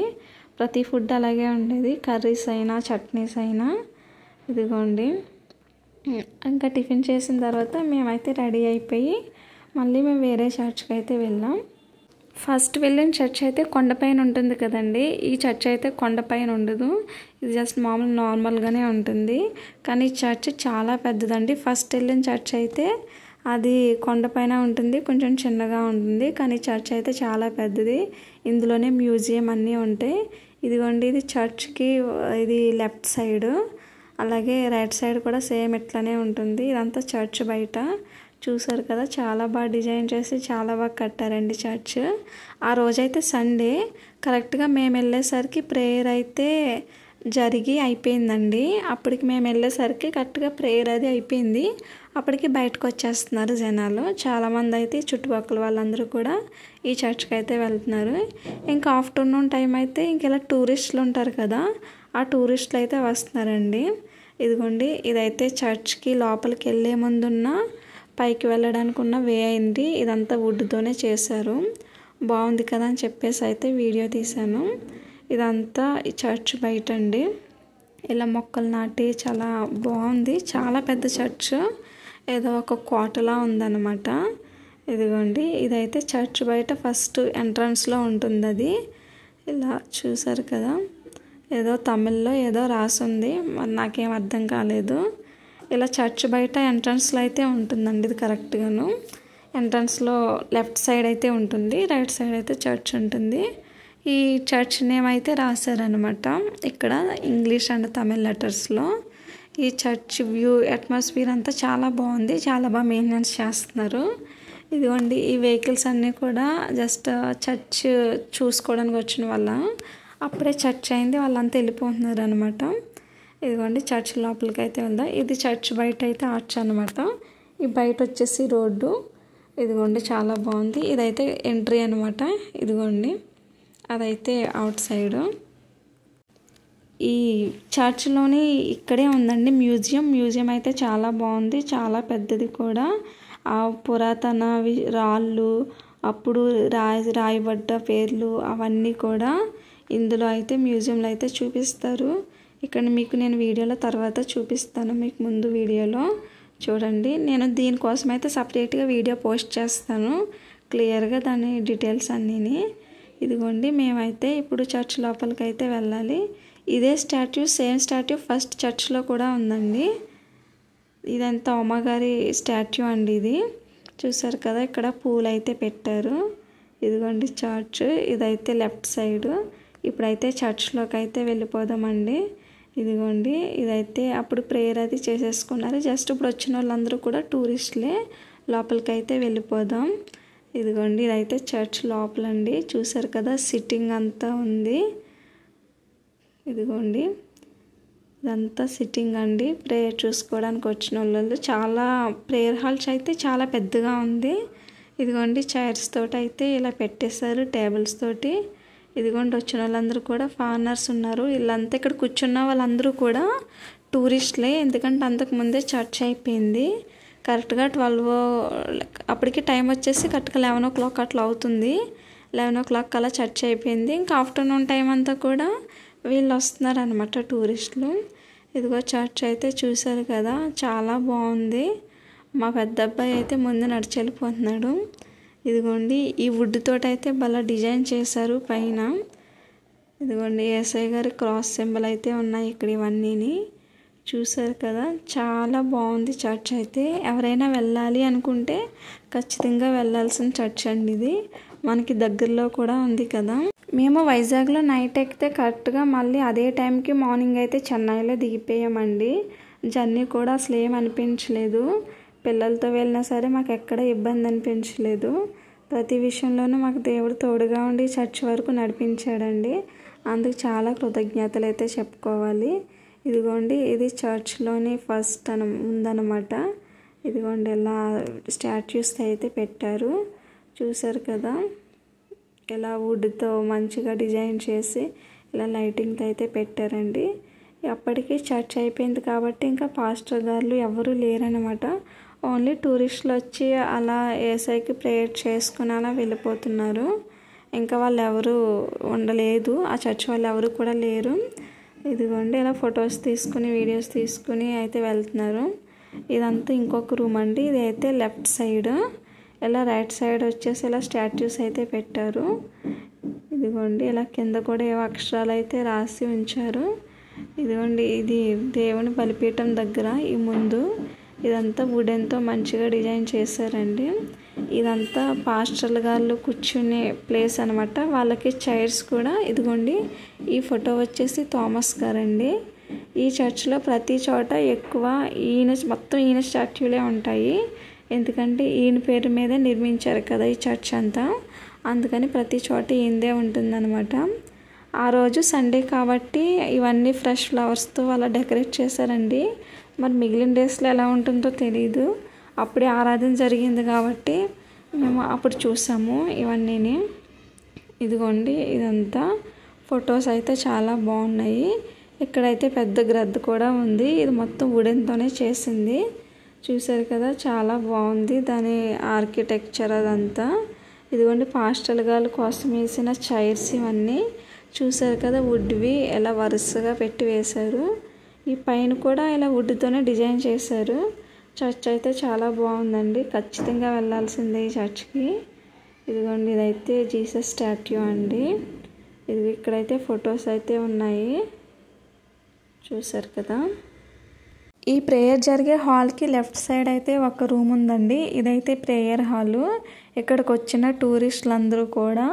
ప్రతి ఫుడ్ అలాగే ఉండేది, కర్రీస్ అయినా చట్నీస్ అయినా. ఇదిగోండి ఇంకా టిఫిన్ చేసిన తర్వాత మేమైతే రెడీ అయిపోయి మళ్ళీ మేము వేరే చర్చ్కి అయితే వెళ్ళాం. ఫస్ట్ వెళ్ళిన చర్చ్ అయితే కొండపైన ఉంటుంది కదండి. ఈ చర్చ్ అయితే కొండపైన ఉండదు, ఇది జస్ట్ నార్మల్గానే ఉంటుంది. కానీ చర్చ్ చాలా పెద్దదండి. ఫస్ట్ వెళ్ళిన చర్చ్ అయితే అది కొండపైన ఉంటుంది, కొంచెం చిన్నగా ఉంటుంది. కానీ చర్చ్ అయితే చాలా పెద్దది. ఇందులోనే మ్యూజియం అన్నీ ఉంటాయి. ఇదిగోండి ఇది చర్చ్కి ఇది లెఫ్ట్ సైడ్, అలాగే రైట్ సైడ్ కూడా సేమ్ ఇట్లానే ఉంటుంది. ఇదంతా చర్చ్ బయట. చూసారు కదా చాలా బాగా డిజైన్ చేసి చాలా బాగా కట్టారండి చర్చ్. ఆ రోజైతే సండే, కరెక్ట్గా మేము వెళ్ళేసరికి ప్రేయర్ అయితే జరిగి అయిపోయిందండి. అప్పటికి మేము వెళ్ళేసరికి కరెక్ట్గా ప్రేయర్ అది అయిపోయింది. అప్పటికి బయటకు వచ్చేస్తున్నారు జనాలు. చాలామంది అయితే చుట్టుపక్కల వాళ్ళందరూ కూడా ఈ చర్చ్కి అయితే వెళ్తున్నారు. ఇంకా ఆఫ్టర్నూన్ టైం అయితే ఇంక ఇలా టూరిస్టులు ఉంటారు కదా, ఆ టూరిస్టులు అయితే వస్తున్నారండి. ఇదిగోండి ఇదైతే చర్చ్కి లోపలికి వెళ్ళే ముందున్న పైకి వెళ్ళడానికి ఉన్న వే అయింది. ఇదంతా వుడ్తోనే చేశారు. బాగుంది కదా అని చెప్పేసి అయితే వీడియో తీశాను. ఇదంతా ఈ చర్చ్ బయట అండి. ఇలా మొక్కలు నాటి చాలా బాగుంది. చాలా పెద్ద చర్చ్, ఏదో ఒక కోటలా ఉందన్నమాట. ఇదిగోండి ఇదైతే చర్చ్ బయట ఫస్ట్ ఎంట్రన్స్లో ఉంటుంది. అది ఇలా చూసారు కదా, ఏదో తమిళ్లో ఏదో రాసుంది, మరి నాకేం అర్థం కాలేదు. ఇలా చర్చ్ బయట ఎంట్రన్స్లో అయితే ఉంటుందండి ఇది కరెక్ట్గాను. ఎంట్రన్స్లో లెఫ్ట్ సైడ్ అయితే ఉంటుంది, రైట్ సైడ్ అయితే చర్చ్ ఉంటుంది. ఈ చర్చ్ నేమ్ అయితే రాశారనమాట ఇక్కడ ఇంగ్లీష్ అండ్ తమిళ్ లెటర్స్లో. ఈ చర్చ్ వ్యూ అట్మాస్ఫియర్ అంతా చాలా బాగుంది, చాలా బాగా మెయింటెనెన్స్ చేస్తున్నారు. ఇదిగోండి ఈ వెహికల్స్ అన్నీ కూడా జస్ట్ చర్చ్ చూసుకోవడానికి వచ్చిన వాళ్ళ, అప్పుడే చర్చ్ అయింది, వాళ్ళంతా వెళ్ళిపోతున్నారు అనమాట. ఇదిగోండి చర్చ్ లోపలికి అయితే వెళ్దాం. ఇది చర్చ్ బయట అయితే ఆర్చ్ అనమాట. ఈ బయట వచ్చేసి రోడ్డు. ఇదిగోండి చాలా బాగుంది. ఇదైతే ఎంట్రీ అనమాట. ఇదిగోండి అదైతే అవుట్ సైడ్. ఈ చర్చ్లోని ఇక్కడే ఉందండి మ్యూజియం అయితే చాలా బాగుంది, చాలా పెద్దది కూడా. ఆ పురాతన రాళ్ళు, అప్పుడు రాయబడ్డ పేర్లు అవన్నీ కూడా ఇందులో అయితే మ్యూజియంలో అయితే చూపిస్తారు. ఇక్కడ మీకు నేను వీడియోలో తర్వాత చూపిస్తాను, మీకు ముందు వీడియోలో చూడండి. నేను దీనికోసం అయితే సపరేట్గా వీడియో పోస్ట్ చేస్తాను క్లియర్గా, దాని డీటెయిల్స్ అన్నీని. ఇదిగోండి మేమైతే ఇప్పుడు చర్చ్ లోపలికి అయితే వెళ్ళాలి. ఇదే స్టాట్యూ, సేమ్ స్టాట్యూ ఫస్ట్ చర్చ్లో కూడా ఉందండి. ఇదంతా అమ్మగారి స్టాట్యూ అండి ఇది. చూసారు కదా ఇక్కడ పూలు అయితే పెట్టారు. ఇదిగోండి చర్చ్, ఇదైతే లెఫ్ట్ సైడ్. ఇప్పుడైతే చర్చ్లోకి అయితే వెళ్ళిపోదామండి. ఇదిగోండి ఇదైతే అప్పుడు ప్రేయర్ అది చేసేసుకున్నారు. జస్ట్ ఇప్పుడు వచ్చిన వాళ్ళందరూ కూడా టూరిస్టులే. లోపలికి అయితే వెళ్ళిపోదాం. ఇదిగోండి ఇదైతే చర్చ్ లోపలండి. చూసారు కదా సిట్టింగ్ అంతా ఉంది. ఇదిగోండి ఇదంతా సిట్టింగ్ అండి, ప్రేయర్ చూసుకోవడానికి వచ్చిన వాళ్ళు. చాలా ప్రేయర్ హాల్స్ అయితే చాలా పెద్దగా ఉంది. ఇదిగోండి చైర్స్ తోటి అయితే ఇలా పెట్టేశారు, టేబుల్స్ తోటి. ఇదిగోండి వచ్చిన వాళ్ళందరూ కూడా ఫారినర్స్ ఉన్నారు. వీళ్ళంతా ఇక్కడ కూర్చున్న వాళ్ళందరూ కూడా టూరిస్టులే. ఎందుకంటే అంతకుముందే చర్చ్ అయిపోయింది. కరెక్ట్గా 12 అప్పటికి టైం వచ్చేసి కరెక్ట్గా 11 o'clock అట్లా అవుతుంది. 11 o'clock అలా చర్చ్ అయిపోయింది. ఇంకా ఆఫ్టర్నూన్ టైం అంతా కూడా వీళ్ళు వస్తున్నారు అనమాట టూరిస్టులు. ఇదిగో చర్చ్ అయితే చూశారు కదా, చాలా బాగుంది. మా పెద్ద అబ్బాయి అయితే ముందు నడిచి వెళ్ళిపోతున్నాడు. ఇదిగోండి ఈ వుడ్ తోటి అయితే బాగా డిజైన్ చేశారు పైన. ఇదిగోండి యేసయ్య గారి క్రాస్ సింబల్ అయితే ఉన్నాయి ఇక్కడ. ఇవన్నీని చూశారు కదా, చాలా బాగుంది చర్చ్ అయితే. ఎవరైనా వెళ్ళాలి అనుకుంటే ఖచ్చితంగా వెళ్ళాల్సిన చర్చ్ అండి ఇది. మనకి దగ్గరలో కూడా ఉంది కదా. మేము వైజాగ్లో నైట్ ఎక్కితే కరెక్ట్గా మళ్ళీ అదే టైంకి మార్నింగ్ అయితే చెన్నైలో దిగిపోయామండి. జర్నీ కూడా అసలు ఏం అనిపించలేదు. పిల్లలతో వెళ్ళినా సరే మాకు ఎక్కడ ఇబ్బంది అనిపించలేదు. ప్రతి విషయంలోనూ మాకు దేవుడు తోడుగా ఉండి చర్చ్ వరకు నడిపించాడండి. అందుకు చాలా కృతజ్ఞతలు అయితే చెప్పుకోవాలి. ఇదిగోండి ఇది చర్చ్లోని ఫస్ట్ ఉందన్నమాట. ఇదిగోండి ఇలా స్టాచ్యూస్ అయితే పెట్టారు, చూసారు కదా. ఇలా వుడ్తో మంచిగా డిజైన్ చేసి ఇలా లైటింగ్తో అయితే పెట్టారండి. అప్పటికి చర్చ్ అయిపోయింది కాబట్టి ఇంకా పాస్టర్ గారు ఎవరు లేరనమాట. ఓన్లీ టూరిస్టులు వచ్చి అలా యేసయ్యకి ప్రేయర్ చేసుకుని అలా వెళ్ళిపోతున్నారు. ఇంకా వాళ్ళు ఎవరు ఉండలేదు, ఆ చర్చ్ వాళ్ళు ఎవరు కూడా లేరు. ఇదిగోండి ఇలా ఫొటోస్ తీసుకుని వీడియోస్ తీసుకుని అయితే వెళ్తున్నారు. ఇదంతా ఇంకొక రూమ్ అండి. ఇది అయితే లెఫ్ట్ సైడ్. ఇలా రైట్ సైడ్ వచ్చేసి ఇలా స్టాట్యూస్ అయితే పెట్టారు. ఇదిగోండి ఇలా కింద కూడా ఏవో అక్షరాలు అయితే రాసి ఉంచారు. ఇదిగోండి ఇది దేవుని బలిపీఠం దగ్గర ఈ ముందు ఇదంతా వుడెన్తో మంచిగా డిజైన్ చేశారండి. ఇదంతా పాస్టర్ల గారు కూర్చునే ప్లేస్ అనమాట. వాళ్ళకి చైర్స్ కూడా ఇదిగోండి. ఈ ఫోటో వచ్చేసి థామస్ గారండి. ఈ చర్చ్లో ప్రతి చోట ఎక్కువ మొత్తం ఈయన స్టాట్యూలే ఉంటాయి. ఎందుకంటే ఈయన పేరు మీదే నిర్మించారు కదా ఈ చర్చ్ అంతా. అందుకని ప్రతి చోట ఈయనదే ఉంటుందన్నమాట. ఆ రోజు సండే కాబట్టి ఇవన్నీ ఫ్రెష్ ఫ్లవర్స్తో అలా డెకరేట్ చేశారండి. మరి మిగిలిన డేస్లో ఎలా ఉంటుందో తెలీదు. అప్పుడే ఆరాధన జరిగింది కాబట్టి మేము అప్పుడు చూసాము ఇవన్నీని. ఇదిగోండి ఇదంతా ఫొటోస్ అయితే చాలా బాగున్నాయి. ఇక్కడైతే పెద్ద గ్రద్ద కూడా ఉంది. ఇది మొత్తం వుడెన్తోనే చేసింది. చూసారు కదా, చాలా బాగుంది దాని ఆర్కిటెక్చర్ అదంతా. ఇదిగోండి పాస్టల్ గారు కోసం వేసిన చైర్స్ ఇవన్నీ చూసారు కదా, వుడ్వి ఎలా వరుసగా పెట్టి వేశారు. ఈ పైన కూడా ఇలా వుడ్తోనే డిజైన్ చేశారు. చర్చ్ అయితే చాలా బాగుందండి. ఖచ్చితంగా వెళ్ళాల్సిందే ఈ చర్చ్కి. ఇదిగోండి ఇదైతే జీసస్ స్టాట్యూ అండి. ఇది ఇక్కడైతే ఫొటోస్ అయితే ఉన్నాయి, చూసారు కదా. ఈ ప్రేయర్ జరిగే హాల్కి లెఫ్ట్ సైడ్ అయితే ఒక రూమ్ ఉందండి. ఇదైతే ప్రేయర్ హాలు. ఇక్కడికి వచ్చిన టూరిస్టులు అందరూ కూడా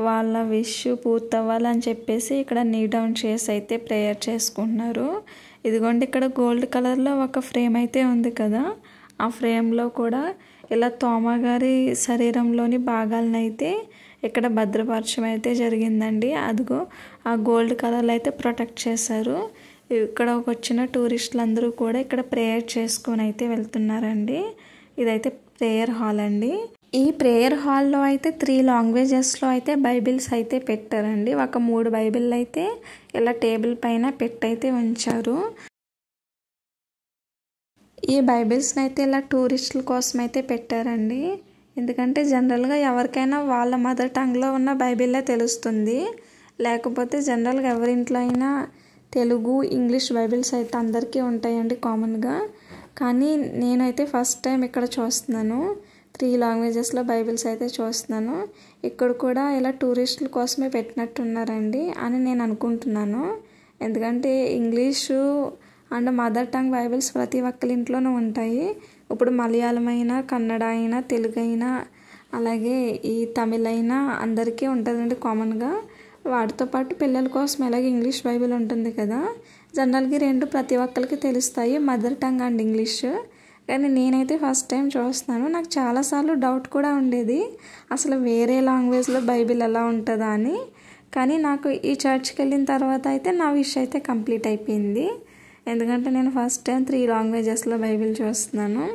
వాళ్ళ విష్ పూర్తవ్వాలని చెప్పేసి ఇక్కడ నీ డౌన్ చేసి అయితే ప్రేయర్ చేసుకుంటున్నారు. ఇదిగోండి ఇక్కడ గోల్డ్ కలర్లో ఒక ఫ్రేమ్ అయితే ఉంది కదా, ఆ ఫ్రేమ్లో కూడా ఇలా తోమా గారి శరీరంలోని భాగాలను అయితే ఇక్కడ భద్రపరచడం అయితే జరిగిందండి. అదిగో ఆ గోల్డ్ కలర్లో అయితే ప్రొటెక్ట్ చేశారు. ఇక్కడ వచ్చిన టూరిస్టులు అందరూ కూడా ఇక్కడ ప్రేయర్ చేసుకొని అయితే వెళ్తున్నారండి. ఇదైతే ప్రేయర్ హాల్ అండి. ఈ ప్రేయర్ హాల్లో అయితే 3 లాంగ్వేజెస్లో అయితే బైబిల్స్ అయితే పెట్టారండి. ఒక 3 బైబిల్ అయితే ఇలా టేబుల్ పైన పెట్టయితే ఉంచారు. ఈ బైబిల్స్ని అయితే ఇలా టూరిస్టుల కోసం అయితే పెట్టారండి. ఎందుకంటే జనరల్గా ఎవరికైనా వాళ్ళ మదర్ టంగ్లో ఉన్న బైబిల్లే తెలుస్తుంది. లేకపోతే జనరల్గా ఎవరింట్లో అయినా తెలుగు ఇంగ్లీష్ బైబిల్స్ అయితే అందరికీ ఉంటాయండి కామన్గా. కానీ నేనైతే ఫస్ట్ టైం ఇక్కడ చూస్తున్నాను. 3 లాంగ్వేజెస్లో బైబిల్స్ అయితే చూస్తున్నాను. ఇక్కడ కూడా ఇలా టూరిస్టుల కోసమే పెట్టినట్టున్నారండి అని నేను అనుకుంటున్నాను. ఎందుకంటే English and mother tongue Bibles ప్రతి ఒక్కరి ఇంట్లోనూ ఉంటాయి. ఇప్పుడు మలయాళం అయినా, కన్నడ అయినా, తెలుగు అయినా, అలాగే ఈ తమిళ అయినా అందరికీ ఉంటుందండి కామన్గా. వాటితో పాటు పిల్లల కోసం ఎలాగ ఇంగ్లీష్ బైబిల్ ఉంటుంది కదా, జనరల్గా 2 ప్రతి ఒక్కరికి తెలుస్తాయి, మదర్ టంగ్ అండ్ ఇంగ్లీష్. కానీ నేనైతే ఫస్ట్ టైం చూస్తున్నాను. నాకు చాలాసార్లు డౌట్ కూడా ఉండేది అసలు వేరే లాంగ్వేజ్లో బైబిల్ ఎలా ఉంటుందా అని. కానీ నాకు ఈ చర్చ్కి వెళ్ళిన తర్వాత అయితే నా విష్ అయితే కంప్లీట్ అయిపోయింది. ఎందుకంటే నేను ఫస్ట్ టైం 3 లాంగ్వేజెస్లో బైబిల్ చూస్తున్నాను.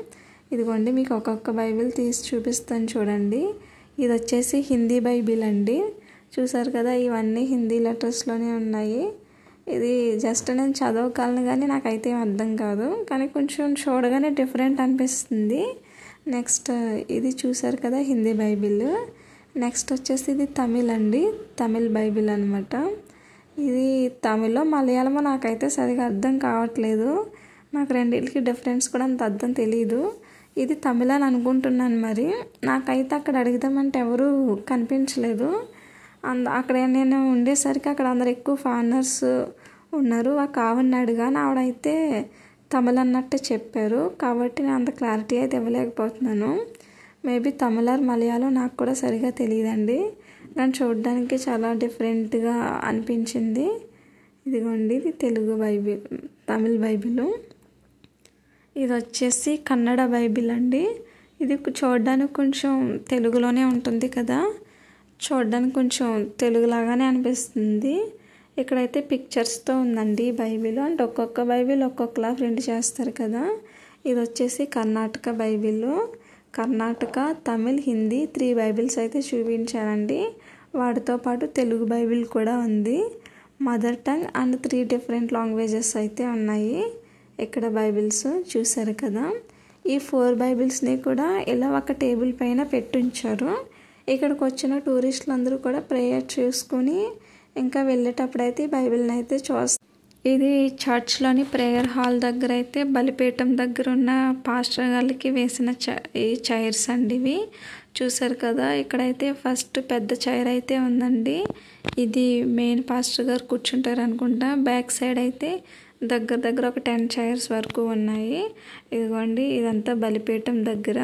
ఇదిగోండి మీకు ఒక్కొక్క బైబిల్ తీసి చూపిస్తాను చూడండి. ఇది వచ్చేసి హిందీ బైబిల్ అండి. చూసారు కదా, ఇవన్నీ హిందీ లెటర్స్లోనే ఉన్నాయి. ఇది జస్ట్ నేను చదవగలను కానీ నాకైతే ఏం అర్థం కాదు, కానీ కొంచెం చూడగానే డిఫరెంట్ అనిపిస్తుంది. నెక్స్ట్ ఇది చూసారు కదా హిందీ బైబిల్. నెక్స్ట్ వచ్చేసి ఇది తమిళ్ అండి, తమిళ్ బైబిల్ అనమాట. ఇది తమిళో మలయాళమో నాకైతే సరిగా అర్థం కావట్లేదు. నాకు రెండింటికి డిఫరెన్స్ కూడా అంత అర్థం తెలీదు. ఇది తమిళ అని అనుకుంటున్నాను. మరి నాకైతే అక్కడ అడుగుదామంటే ఎవరు కనిపించలేదు. అక్కడ నేను ఉండేసరికి అక్కడ అందరు ఎక్కువ ఫారినర్స్ ఉన్నారు. ఆ కావని అడిగాను, ఆవిడైతే తమిళ అన్నట్టే చెప్పారు. కాబట్టి నేను అంత క్లారిటీ అయితే ఇవ్వలేకపోతున్నాను. మేబీ తమిళ మలయాళం నాకు కూడా సరిగా తెలియదండి, కానీ చూడడానికి చాలా డిఫరెంట్గా అనిపించింది. ఇదిగోండి ఇది తెలుగు బైబిల్, తమిళ్ బైబిల్. ఇది వచ్చేసి కన్నడ బైబిల్ అండి. ఇది చూడడానికి కొంచెం తెలుగులోనే ఉంటుంది కదా, చూడడానికి కొంచెం తెలుగులాగానే అనిపిస్తుంది. ఇక్కడైతే పిక్చర్స్తో ఉందండి బైబిల్. అంటే ఒక్కొక్క బైబిల్ ఒక్కొక్కలా ప్రింట్ చేస్తారు కదా. ఇది వచ్చేసి కర్ణాటక బైబిల్. కర్ణాటక, తమిళ్, హిందీ 3 బైబిల్స్ అయితే చూపించారండి. వాటితో పాటు తెలుగు బైబిల్ కూడా ఉంది. Mother tongue and 3 different languages అయితే ఉన్నాయి ఇక్కడ బైబిల్స్. చూసారు కదా, ఈ 4 బైబిల్స్ని కూడా ఇలా ఒక టేబుల్ పైన పెట్టుంచారు. ఇక్కడికి వచ్చిన టూరిస్టులు అందరూ కూడా ప్రేయర్ చేసుకుని ఇంకా వెళ్ళేటప్పుడైతే ఈ బైబిల్ని అయితే చూస్తారు. ఇది చర్చ్లోని ప్రేయర్ హాల్ దగ్గర అయితే బలిపీఠం దగ్గర ఉన్న పాస్టర్ గారికి వేసిన ఈ చైర్స్ అండి ఇవి. చూసారు కదా, ఇక్కడైతే ఫస్ట్ పెద్ద చైర్ అయితే ఉందండి. ఇది మెయిన్ పాస్టర్ గారు కూర్చుంటారు అనుకుంటా. బ్యాక్ సైడ్ అయితే దగ్గర ఒక 10 చైర్స్ వరకు ఉన్నాయి. ఇదిగోండి ఇదంతా బలిపీఠం దగ్గర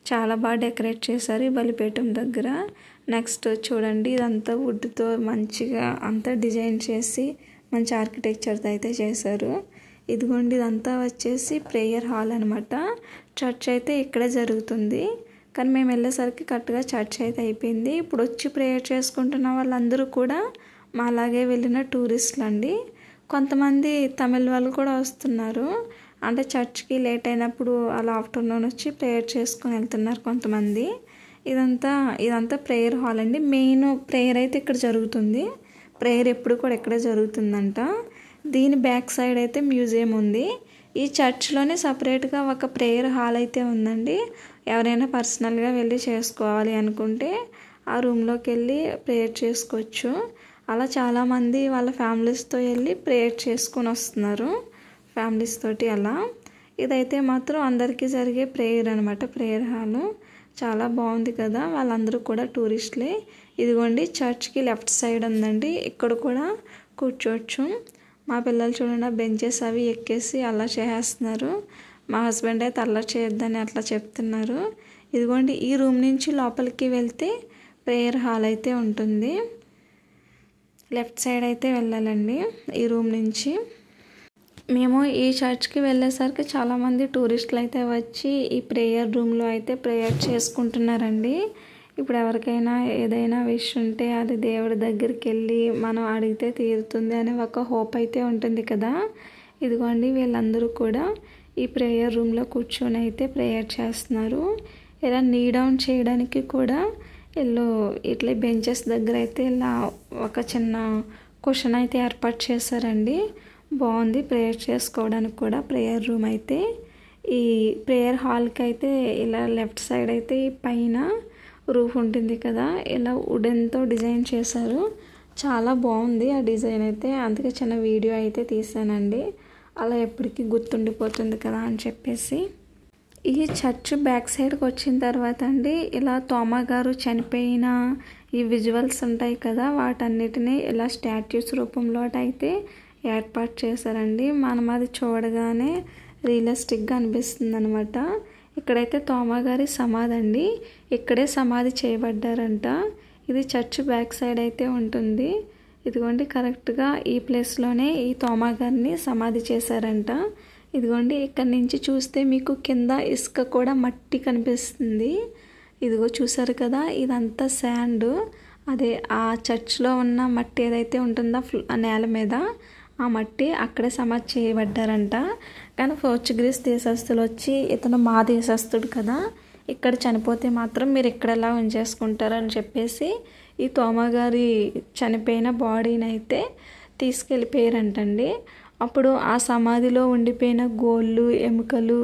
చాలా బాగా డెకరేట్ చేశారు ఈ బలిపీఠం దగ్గర. నెక్స్ట్ చూడండి, ఇదంతా వుడ్తో మంచిగా అంతా డిజైన్ చేసి మంచి ఆర్కిటెక్చర్తో అయితే చేశారు. ఇదిగోండి ఇదంతా వచ్చేసి ప్రేయర్ హాల్ అనమాట. చర్చ్ అయితే ఇక్కడే జరుగుతుంది, కానీ మేము వెళ్ళేసరికి కరెక్ట్గా చర్చ్ అయితే అయిపోయింది. ఇప్పుడు వచ్చి ప్రేయర్ చేసుకుంటున్న వాళ్ళందరూ కూడా మా అలాగే వెళ్ళిన టూరిస్టులు అండి. కొంతమంది తమిళ వాళ్ళు కూడా వస్తున్నారు. అంటే చర్చ్కి లేట్ అయినప్పుడు అలా ఆఫ్టర్నూన్ వచ్చి ప్రేయర్ చేసుకుని వెళ్తున్నారు కొంతమంది. ఇదంతా ప్రేయర్ హాల్ అండి. మెయిన్ ప్రేయర్ అయితే ఇక్కడ జరుగుతుంది. ప్రేయర్ ఎప్పుడు కూడా ఇక్కడే జరుగుతుందంట. దీని బ్యాక్ సైడ్ అయితే మ్యూజియం ఉంది. ఈ చర్చ్లోనే సపరేట్గా ఒక ప్రేయర్ హాల్ అయితే ఉందండి. ఎవరైనా పర్సనల్గా వెళ్ళి చేసుకోవాలి అనుకుంటే ఆ రూమ్లోకి వెళ్ళి ప్రేయర్ చేసుకోవచ్చు. అలా చాలామంది వాళ్ళ ఫ్యామిలీస్తో వెళ్ళి ప్రేయర్ చేసుకొని వస్తున్నారు, ఫ్యామిలీస్ తోటి అలా. ఇదైతే మాత్రం అందరికీ జరిగే ప్రేయర్ అనమాట, ప్రేయర్ హాలు. చాలా బాగుంది కదా, వాళ్ళందరూ కూడా టూరిస్టులే. ఇదిగోండి చర్చ్కి లెఫ్ట్ సైడ్ ఉందండి, ఇక్కడ కూడా కూర్చోవచ్చు. మా పిల్లలు చూడండి బెంచెస్ అవి ఎక్కేసి అలా చేస్తున్నారు. మా హస్బెండ్ అయితే అలా చేయొద్దని అట్లా చెప్తున్నారు. ఇదిగోండి ఈ రూమ్ నుంచి లోపలికి వెళ్తే ప్రేయర్ హాల్ అయితే ఉంటుంది. లెఫ్ట్ సైడ్ అయితే వెళ్ళాలండి ఈ రూమ్ నుంచి. మేము ఈ చర్చ్కి వెళ్ళేసరికి చాలామంది టూరిస్టులు అయితే వచ్చి ఈ ప్రేయర్ రూమ్లో అయితే ప్రేయర్ చేసుకుంటున్నారండి. ఇప్పుడు ఎవరికైనా ఏదైనా విష్ ఉంటే అది దేవుడి దగ్గరికి వెళ్ళి మనం అడిగితే తీరుతుంది అనే ఒక హోప్ అయితే ఉంటుంది కదా. ఇదిగోండి వీళ్ళందరూ కూడా ఈ ప్రేయర్ రూమ్లో కూర్చొని అయితే ప్రేయర్ చేస్తున్నారు. ఇలా నీ డౌన్ చేయడానికి కూడా ఇట్లా బెంచెస్ దగ్గర అయితే ఇలా ఒక చిన్న కుషన్ అయితే ఏర్పాటు చేశారండి. బాగుంది ప్రేయర్ చేసుకోవడానికి కూడా ప్రేయర్ రూమ్ అయితే. ఈ ప్రేయర్ హాల్కి అయితే ఇలా లెఫ్ట్ సైడ్ అయితే పైన రూఫ్ ఉంటుంది కదా, ఇలా వుడెన్తో డిజైన్ చేశారు. చాలా బాగుంది ఆ డిజైన్ అయితే, అందుకే చిన్న వీడియో అయితే తీసానండి. అలా ఎప్పటికీ గుర్తుండిపోతుంది కదా అని చెప్పేసి. ఈ చర్చ్ బ్యాక్ సైడ్కి వచ్చిన తర్వాత అండి ఇలా తోమా గారు చనిపోయిన ఈ విజువల్స్ ఉంటాయి కదా, వాటన్నిటిని ఇలా స్టాట్యూస్ రూపంలో అయితే ఏర్పాటు చేశారండి. మనం అది చూడగానే రియలిస్టిక్గా అనిపిస్తుంది అనమాట. ఇక్కడైతే తోమా గారి సమాధి అండి, ఇక్కడే సమాధి చేయబడ్డారంట. ఇది చర్చ్ బ్యాక్ సైడ్ అయితే ఉంటుంది. ఇదిగోండి కరెక్ట్గా ఈ ప్లేస్లోనే ఈ తోమా గారిని సమాధి చేశారంట. ఇదిగోండి ఇక్కడ నుంచి చూస్తే మీకు కింద ఇసుక కూడా మట్టి కనిపిస్తుంది. ఇదిగో చూసారు కదా, ఇదంతా శాండ్. అదే ఆ చర్చ్లో ఉన్న మట్టి ఏదైతే ఉంటుందో ఆ నేల మీద ఆ మట్టి అక్కడే సమాధి చేయబడ్డారంట. కానీ పోర్చుగీస్ దేశస్తులు వచ్చి ఇతను మా దేశస్తుడు కదా, ఇక్కడ చనిపోతే మాత్రం మీరు ఇక్కడ ఎలా ఉంచేసుకుంటారు అని చెప్పేసి ఈ తోమా గారి చనిపోయిన బాడీని అయితే తీసుకెళ్ళిపోయారంటండి. అప్పుడు ఆ సమాధిలో ఉండిపోయిన గోళ్ళు, ఎముకలు,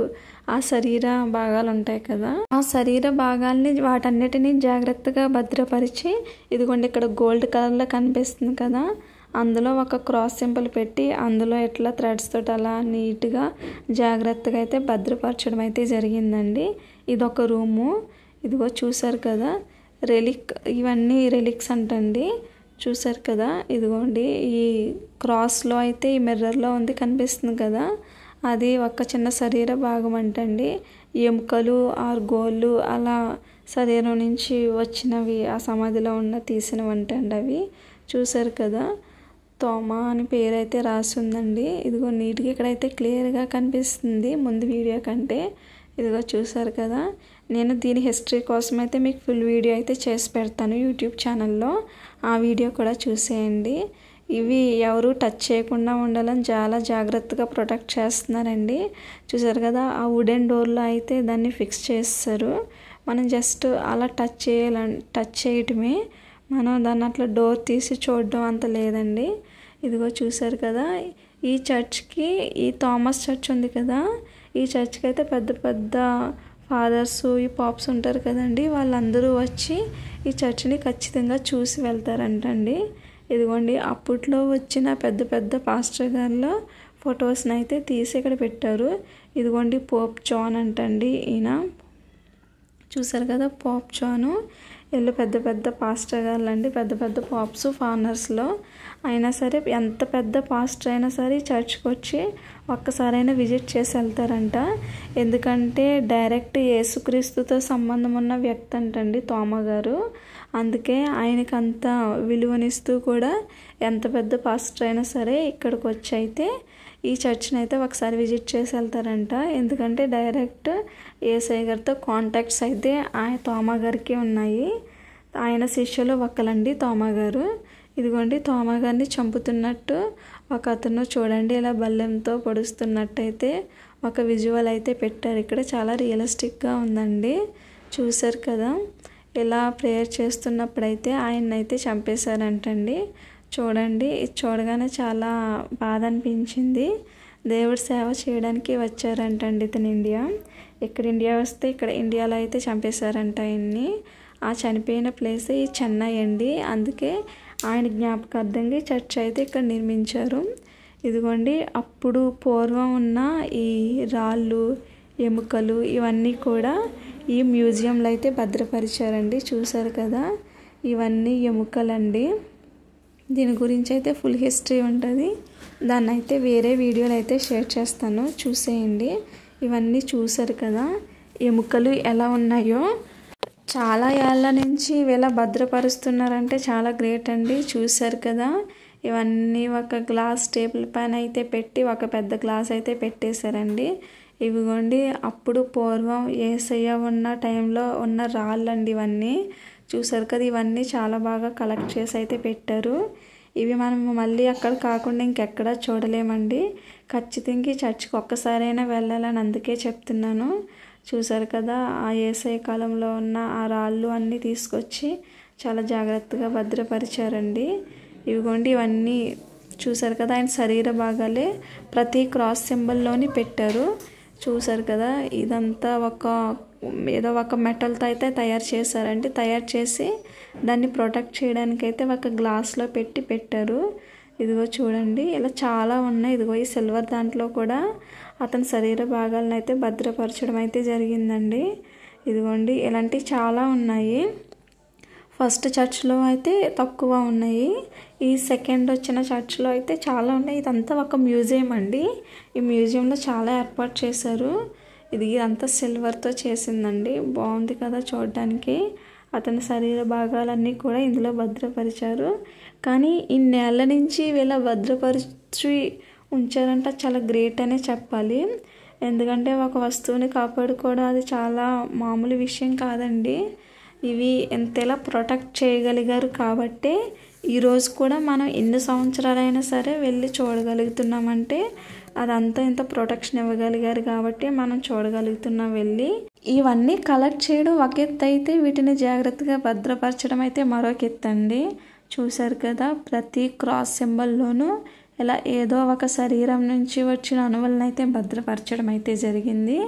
ఆ శరీర భాగాలు ఉంటాయి కదా, ఆ శరీర భాగాల్ని వాటన్నిటిని జాగ్రత్తగా భద్రపరిచి, ఇదిగోండి ఇక్కడ గోల్డ్ కలర్లో కనిపిస్తుంది కదా, అందులో ఒక క్రాస్ సింబల్ పెట్టి అందులో ఎట్లా థ్రెడ్స్ తోటి అలా నీట్గా జాగ్రత్తగా అయితే భద్రపరచడం అయితే జరిగిందండి. ఇదొక రూము. ఇదిగో చూసారు కదా రెలిక్, ఇవన్నీ రెలిక్స్ అంటండి. చూసారు కదా ఇదిగోండి ఈ క్రాస్లో అయితే ఈ మిర్రర్లో ఉంది కనిపిస్తుంది కదా, అది ఒక చిన్న శరీర భాగం అంటండి. ఎముకలు ఆరు గోళ్ళు అలా శరీరం నుంచి వచ్చినవి ఆ సమాధిలో ఉన్న తీసినవి అంటండి అవి. చూసారు కదా తోమా అని పేరు అయితే రాసి ఉందండి. ఇదిగో నీట్గా ఇక్కడైతే క్లియర్గా కనిపిస్తుంది ముందు వీడియో కంటే. ఇదిగో చూసారు కదా, నేను దీని హిస్టరీ కోసం అయితే మీకు ఫుల్ వీడియో అయితే చేసి పెడతాను యూట్యూబ్ ఛానల్లో, ఆ వీడియో కూడా చూసేయండి. ఇవి ఎవరు టచ్ చేయకుండా ఉండాలని చాలా జాగ్రత్తగా ప్రొటెక్ట్ చేస్తున్నారండి. చూసారు కదా ఆ వుడెన్ డోర్లో అయితే దాన్ని ఫిక్స్ చేస్తారు. మనం జస్ట్ అలా టచ్ చేయటమే, మనం దాన్ని అట్లా డోర్ తీసి చూడడం అంత లేదండి. ఇదిగో చూసారు కదా ఈ చర్చ్కి, ఈ థామస్ చర్చ్ ఉంది కదా, ఈ చర్చ్కి అయితే పెద్ద పెద్ద ఫాదర్స్, ఈ పాప్స్ ఉంటారు కదండి, వాళ్ళందరూ వచ్చి ఈ చర్చ్ని ఖచ్చితంగా చూసి వెళ్తారంటండి. ఇదిగోండి అప్పట్లో వచ్చిన పెద్ద పెద్ద పాస్టర్ గారిల ఫొటోస్ని అయితే తీసి ఇక్కడ పెట్టారు. ఇదిగోండి పోప్ జాన్ అంటండి ఈయన. చూసారు కదా పాప్ జాను, వీళ్ళు పెద్ద పెద్ద పాస్టర్ గారులు అండి, పెద్ద పెద్ద పాప్స్ ఫారినర్స్లో. అయినా సరే ఎంత పెద్ద పాస్టర్ అయినా సరే చర్చ్కి వచ్చి ఒక్కసారైనా విజిట్ చేసి వెళ్తారంట. ఎందుకంటే డైరెక్ట్ యేసుక్రీస్తుతో సంబంధం ఉన్న వ్యక్తి అంటండి తోమా గారు. అందుకే ఆయనకి అంత విలువనిస్తూ కూడా ఎంత పెద్ద పాస్టర్ అయినా సరే ఇక్కడికి వచ్చి అయితే ఈ చర్చ్ని అయితే ఒకసారి విజిట్ చేసి వెళ్తారంట. ఎందుకంటే డైరెక్ట్ యేసయ్య గారితో కాంటాక్ట్స్ అయితే ఆయన తోమా గారికి ఉన్నాయి. ఆయన శిష్యులు ఒకలండి తోమా గారు. ఇదిగోండి తోమా గారిని చంపుతున్నట్టు ఒక అతను చూడండి ఇలా బల్లెంతో పొడుస్తున్నట్టయితే ఒక విజువల్ అయితే పెట్టారు ఇక్కడ. చాలా రియలిస్టిక్గా ఉందండి. చూసారు కదా ఇలా ప్రేయర్ చేస్తున్నప్పుడైతే ఆయన్నైతే చంపేశారంటండి. చూడండి ఇది చూడగానే చాలా బాధ అనిపించింది. దేవుడి సేవ చేయడానికి వచ్చారంటండి ఇతను ఇండియా. ఇక్కడ ఇండియా వస్తే ఇక్కడ ఇండియాలో అయితే చంపేశారంట ఆయన్ని. ఆ చనిపోయిన ప్లేస్ ఈ చెన్నై అండి. అందుకే ఆయన జ్ఞాపకార్థంగా చర్చ్ అయితే ఇక్కడ నిర్మించారు. ఇదిగోండి అప్పుడు పూర్వం ఉన్న ఈ రాళ్ళు, ఎముకలు ఇవన్నీ కూడా ఈ మ్యూజియంలో అయితే భద్రపరిచారండి. చూసారు కదా ఇవన్నీ ఎముకలండి. దీని గురించి అయితే ఫుల్ హిస్టరీ ఉంటుంది. దాన్ని అయితే వేరే వీడియోలు అయితే షేర్ చేస్తాను, చూసేయండి. ఇవన్నీ చూసారు కదా ఎముకలు ఎలా ఉన్నాయో. చాలా ఏళ్ళ నుంచి వీళ్ళ భద్రపరుస్తున్నారంటే చాలా గ్రేట్ అండి. చూసారు కదా ఇవన్నీ ఒక గ్లాస్ టేబుల్ పైన అయితే పెట్టి ఒక పెద్ద గ్లాస్ అయితే పెట్టేశారండి. ఇవిగోండి అప్పుడు పూర్వం యేసయ్య ఉన్న టైంలో ఉన్న రాళ్ళండి ఇవన్నీ. చూసారు కదా ఇవన్నీ చాలా బాగా కలెక్ట్ చేసి అయితే పెట్టారు. ఇవి మనం మళ్ళీ అక్కడ కాకుండా ఇంకెక్కడా చూడలేమండి. ఖచ్చితంగా చర్చ్కి ఒక్కసారైనా వెళ్ళాలని అందుకే చెప్తున్నాను. చూసారు కదా ఆ యేసయ్య కాలంలో ఉన్న ఆ రాళ్ళు అన్నీ తీసుకొచ్చి చాలా జాగ్రత్తగా భద్రపరిచారండి. ఇవిగోండి ఇవన్నీ చూసారు కదా ఆయన శరీర భాగాలే ప్రతి క్రాస్ సింబల్లోని పెట్టారు. చూసారు కదా ఇదంతా ఏదో ఒక మెటల్తో అయితే తయారు చేశారండి. తయారు చేసి దాన్ని ప్రొటెక్ట్ చేయడానికి అయితే ఒక గ్లాస్లో పెట్టారు. ఇదిగో చూడండి ఇలా చాలా ఉన్నాయి. ఇదిగో ఈ సిల్వర్ దాంట్లో కూడా అతని శరీర భాగాలను అయితే భద్రపరచడం అయితే జరిగిందండి. ఇదిగోండి ఇలాంటివి చాలా ఉన్నాయి. ఫస్ట్ చర్చ్లో అయితే తక్కువ ఉన్నాయి, ఈ సెకండ్ వచ్చిన చర్చ్లో అయితే చాలా ఉన్నాయి. ఇదంతా ఒక మ్యూజియం అండి. ఈ మ్యూజియంలో చాలా ఏర్పాటు చేశారు. ఇదంతా సిల్వర్తో చేసిందండి. బాగుంది కదా చూడడానికి. అతని శరీర భాగాలన్నీ కూడా ఇందులో భద్రపరిచారు. కానీ ఇన్నేళ్ల నుంచి వీళ్ళ భద్రపరిచి ఉంచారంటే చాలా గ్రేట్ అనే చెప్పాలి. ఎందుకంటే ఒక వస్తువుని కాపాడుకోవడం అది చాలా మామూలు విషయం కాదండి. ఇవి ఎంతలా ప్రొటెక్ట్ చేయగలిగారు కాబట్టే ఈరోజు కూడా మనం ఎన్ని సంవత్సరాలైనా సరే వెళ్ళి చూడగలుగుతున్నామంటే అదంతా ఇంత ప్రొటెక్షన్ ఇవ్వగలిగారు కాబట్టి మనం చూడగలుగుతున్నాం వెళ్ళి. ఇవన్నీ కలెక్ట్ చేయడం ఒక ఎత్తు అయితే వీటిని జాగ్రత్తగా భద్రపరచడం అయితే మరొక ఎత్తు అండి. చూశారు కదా, ప్రతి క్రాస్ సింబల్లోనూ ఇలా ఏదో ఒక శరీరం నుంచి వచ్చిన అణువులను అయితే భద్రపరచడం అయితే జరిగింది.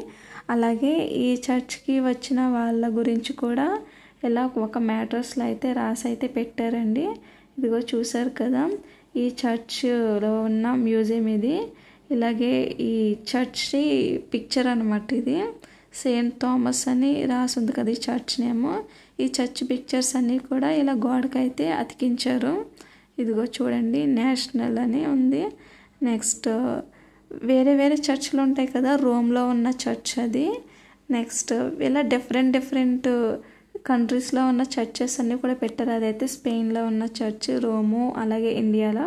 అలాగే ఈ చర్చ్కి వచ్చిన వాళ్ళ గురించి కూడా ఇలా ఒక మ్యాటర్స్లో అయితే రాసి అయితే పెట్టారండి. ఇదిగో చూశారు కదా, ఈ చర్చ్లో ఉన్న మ్యూజియం ఇది. ఇలాగే ఈ చర్చి పిక్చర్ అనమాట ఇది. సెయింట్ థామస్ అని రాసింది కదా ఈ చర్చ్ నేమ్. ఈ చర్చ్ పిక్చర్స్ అన్నీ కూడా ఇలా గోడకైతే అతికించారు. ఇదిగో చూడండి, నేషనల్ అని ఉంది. నెక్స్ట్ వేరే వేరే చర్చ్లు ఉంటాయి కదా, రోమ్లో ఉన్న చర్చ్ అది. నెక్స్ట్ ఇలా డిఫరెంట్ కంట్రీస్లో ఉన్న చర్చెస్ అన్నీ కూడా పెట్టారు. అదైతే స్పెయిన్లో ఉన్న చర్చ్, రోము, అలాగే ఇండియాలో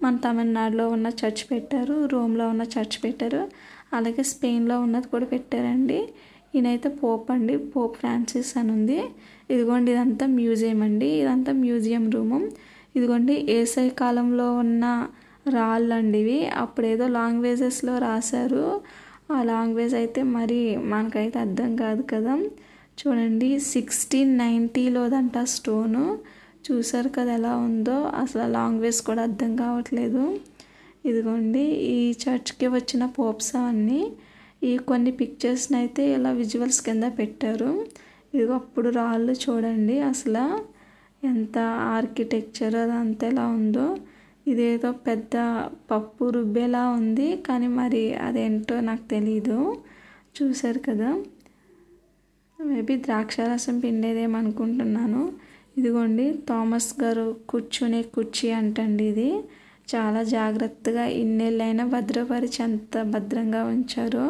మన తమిళనాడులో ఉన్న చర్చ్ పెట్టారు, రోమ్లో ఉన్న చర్చ్ పెట్టారు, అలాగే స్పెయిన్లో ఉన్నది కూడా పెట్టారండి. ఈయనైతే పోప్ అండి, పోప్ ఫ్రాన్సిస్ అని ఉంది. ఇదిగోండి ఇదంతా మ్యూజియం అండి, ఇదంతా మ్యూజియం రూము. ఇదిగోండి ఏసై కాలంలో ఉన్న రాళ్ళు అండి ఇవి. అప్పుడేదో లాంగ్వేజెస్లో రాశారు. ఆ లాంగ్వేజ్ అయితే మరి మనకైతే అర్థం కాదు కదా. చూడండి 1690లోదంట స్టోను. చూసారు కదా ఎలా ఉందో, అసలు లాంగ్వేజ్ కూడా అర్థం కావట్లేదు. ఇదిగోండి ఈ చర్చ్కి వచ్చిన పోప్స్ అన్నీ ఈ కొన్ని పిక్చర్స్ని అయితే ఇలా విజువల్స్ కింద పెట్టారు. ఇదిగో అప్పుడు రాళ్ళు చూడండి అసలు ఎంత ఆర్కిటెక్చర్ అదంతా ఎలా ఉందో. ఇదేదో పెద్ద పప్పు రుబ్బేలా ఉంది, కానీ మరి అదేంటో నాకు తెలీదు. చూసారు కదా, మేబీ ద్రాక్షారసం పిండేదేమనుకుంటున్నాను. ఇదిగోండి థామస్ గారు కూర్చునే కుర్చీ అంటండి ఇది. చాలా జాగ్రత్తగా ఇన్నేళ్ళైనా భద్రపరిచి అంత భద్రంగా ఉంచారు.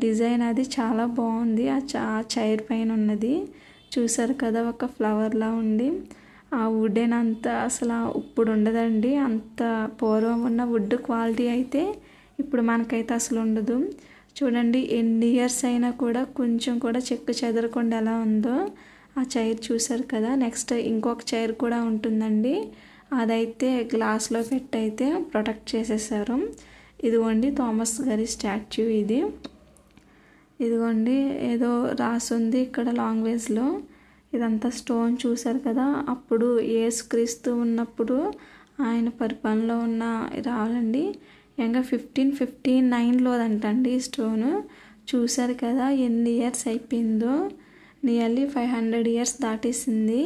డిజైన్ అది చాలా బాగుంది. ఆ చైర్ పైన ఉన్నది చూసారు కదా, ఒక ఫ్లవర్లా ఉంది. ఆ వుడెన్ అంతా అసలు ఇప్పుడు ఉండదండి, అంత పూర్వం ఉన్న వుడ్ క్వాలిటీ అయితే ఇప్పుడు మనకైతే అసలు ఉండదు. చూడండి ఎన్ని ఇయర్స్ అయినా కూడా కొంచెం కూడా చెక్కు చెదరకుండా ఎలా ఉందో ఆ చైర్. చూసారు కదా, నెక్స్ట్ ఇంకొక చైర్ కూడా ఉంటుందండి, అదైతే గ్లాస్లో పెట్టి అయితే ప్రొటెక్ట్ చేసేసారు. ఇదిగోండి థామస్ గారి స్టాచ్యూ ఇది. ఇదిగోండి ఏదో రాసుంది ఇక్కడ లాంగ్వేజ్లో. ఇదంతా స్టోన్ చూసారు కదా, అప్పుడు యేసుక్రీస్తు ఉన్నప్పుడు ఆయన పరిపాలనలో ఉన్న రావాలండి. ఇంకా 1559లోదంటండి ఈ స్టోను. చూసారు కదా ఎన్ని ఇయర్స్ అయిపోయిందో, నియర్లీ 500 ఇయర్స్ దాటేసింది.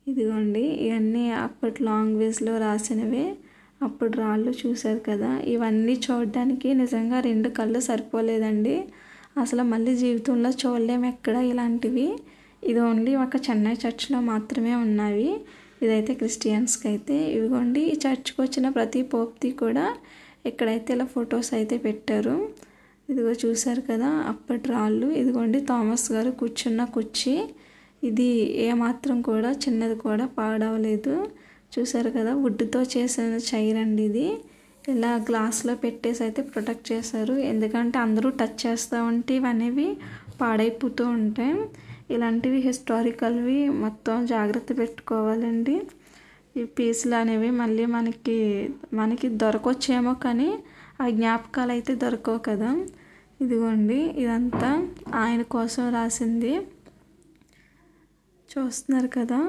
ఇదిగోండి ఇవన్నీ అప్పటి లాంగ్వేజ్లో రాసినవే, అప్పుడు రాళ్ళు. చూసారు కదా, ఇవన్నీ చూడడానికి నిజంగా 2 కళ్ళు సరిపోలేదండి. అసలు మళ్ళీ జీవితంలో చూడలేము ఎక్కడ ఇలాంటివి. ఇది ఓన్లీ ఒక చెన్నై చర్చ్లో మాత్రమే ఉన్నవి. ఇదైతే క్రిస్టియన్స్కి అయితే. ఇదిగోండి ఈ చర్చ్కి వచ్చిన ప్రతి పోప్ది కూడా ఇక్కడైతే ఇలా ఫొటోస్ అయితే పెట్టారు. ఇదిగో చూసారు కదా అప్పటి రాళ్ళు. ఇదిగోండి థామస్ గారు కూర్చున్న కుర్చీ. ఇది ఏమాత్రం కూడా చిన్నది కూడా పాడవలేదు. చూసారు కదా, వుడ్తో చేసిన చైర్ అండి ఇది. ఇలా గ్లాస్లో పెట్టేసి అయితే ప్రొటెక్ట్ చేశారు, ఎందుకంటే అందరూ టచ్ చేస్తూ ఉంటే ఇవనేవి పాడైపోతూ ఉంటాయి. ఇలాంటివి హిస్టారికల్వి మొత్తం జాగ్రత్త పెట్టుకోవాలండి. ఈ పీసులు అనేవి మళ్ళీ మనకి దొరకొచ్చేమో, కానీ ఆ జ్ఞాపకాలు అయితే దొరకవు కదా. ఇదిగోండి ఇదంతా ఆయన కోసం రాసింది, చూస్తున్నారు కదా.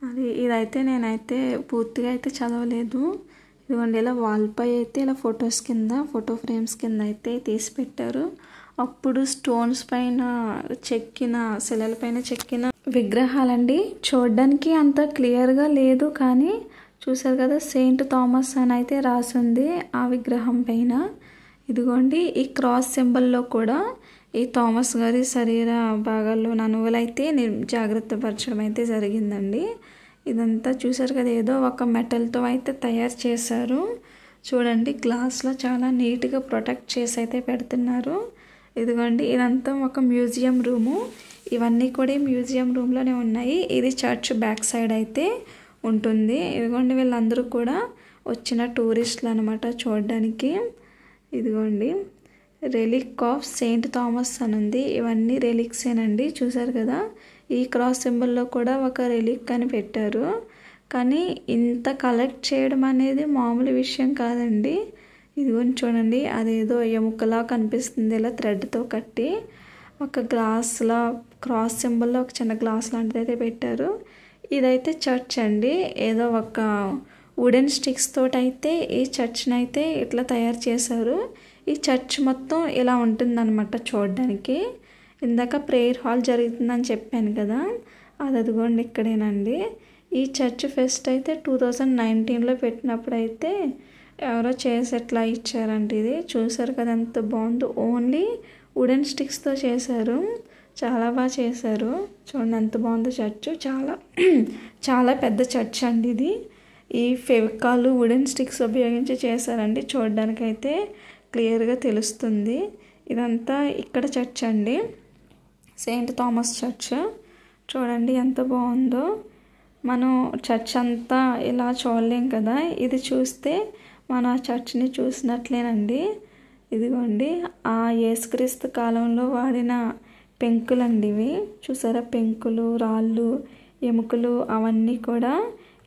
అది ఇదైతే నేనైతే పూర్తిగా అయితే చదవలేదు. ఇదిగోండి ఇలా వాల్పై అయితే ఇలా ఫొటోస్ కింద, ఫోటో ఫ్రేమ్స్ కింద అయితే తీసి పెట్టారు. అప్పుడు స్టోన్స్ పైన చెక్కిన, శిలల పైన చెక్కిన విగ్రహాలండి. చూడడానికి అంత క్లియర్గా లేదు, కానీ చూసారు కదా సెయింట్ థామస్ అని అయితే రాసింది ఆ విగ్రహం పైన. ఇదిగోండి ఈ క్రాస్ సింబల్లో కూడా ఈ థామస్ గారి శరీర భాగాల్లో ననువులైతే జాగ్రత్త పరచడం అయితే జరిగిందండి. ఇదంతా చూసారు కదా, ఏదో ఒక మెటల్తో అయితే తయారు చేశారు. చూడండి గ్లాస్లో చాలా నీట్గా ప్రొటెక్ట్ చేసి అయితే పెడుతున్నారు. ఇదిగోండి ఇదంతా ఒక మ్యూజియం రూము. ఇవన్నీ కూడా మ్యూజియం రూమ్లోనే ఉన్నాయి. ఇది చర్చ్ బ్యాక్ సైడ్ అయితే ఉంటుంది. ఇదిగోండి వీళ్ళందరూ కూడా వచ్చిన టూరిస్టులు అనమాట చూడడానికి. ఇదిగోండి రెలిక్ ఆఫ్ సెయింట్ థామస్ అని ఉంది. ఇవన్నీ రెలిక్సేనండి. చూసారు కదా, ఈ క్రాస్ సింబల్లో కూడా ఒక రెలిక్ అని పెట్టారు, కానీ ఇంత కలెక్ట్ చేయడం అనేది మామూలు విషయం కాదండి. ఇదిగోని చూడండి, అదేదో ఎముకలా కనిపిస్తుంది, ఇలా థ్రెడ్తో కట్టి ఒక గ్లాస్లా క్రాస్ సింబల్లో ఒక చిన్న గ్లాస్ లాంటిది అయితే పెట్టారు. ఇదైతే చర్చ్ అండి. ఏదో ఒక వుడెన్ స్టిక్స్ తోటి అయితే ఈ చర్చ్ని అయితే ఇట్లా తయారు చేశారు. ఈ చర్చ్ మొత్తం ఇలా ఉంటుందన్నమాట చూడడానికి. ఇందాక ప్రేయర్ హాల్ జరుగుతుందని చెప్పాను కదా, అది అదిగోండి ఇక్కడేనండి. ఈ చర్చ్ ఫెస్ట్ అయితే 2019లో పెట్టినప్పుడు అయితే ఎవరో చేసి ఎట్లా ఇచ్చారంటే ఇది చూసారు కదా ఎంత బాగుందో. ఓన్లీ వుడెన్ స్టిక్స్తో చేశారు, చాలా బాగా చేశారు. చూడండి ఎంత బాగుందో చర్చ్. చాలా పెద్ద చర్చ్ అండి ఇది. ఈ ఫెవికాల్ వుడెన్ స్టిక్స్ ఉపయోగించి చేశారండి. చూడడానికైతే క్లియర్గా తెలుస్తుంది. ఇదంతా ఇక్కడ చర్చ్ అండి, సెయింట్ థామస్ చర్చ్. చూడండి ఎంత బాగుందో. మనం చర్చ్ అంతా ఇలా చూడలేం కదా, ఇది చూస్తే మన చర్చ్ని చూసినట్లేనండి. ఇదిగోండి ఆ యేసుక్రీస్తు కాలంలో వాడిన పెంకులండి ఇవి. చూసారా, పెంకులు, రాళ్ళు, ఎముకలు అవన్నీ కూడా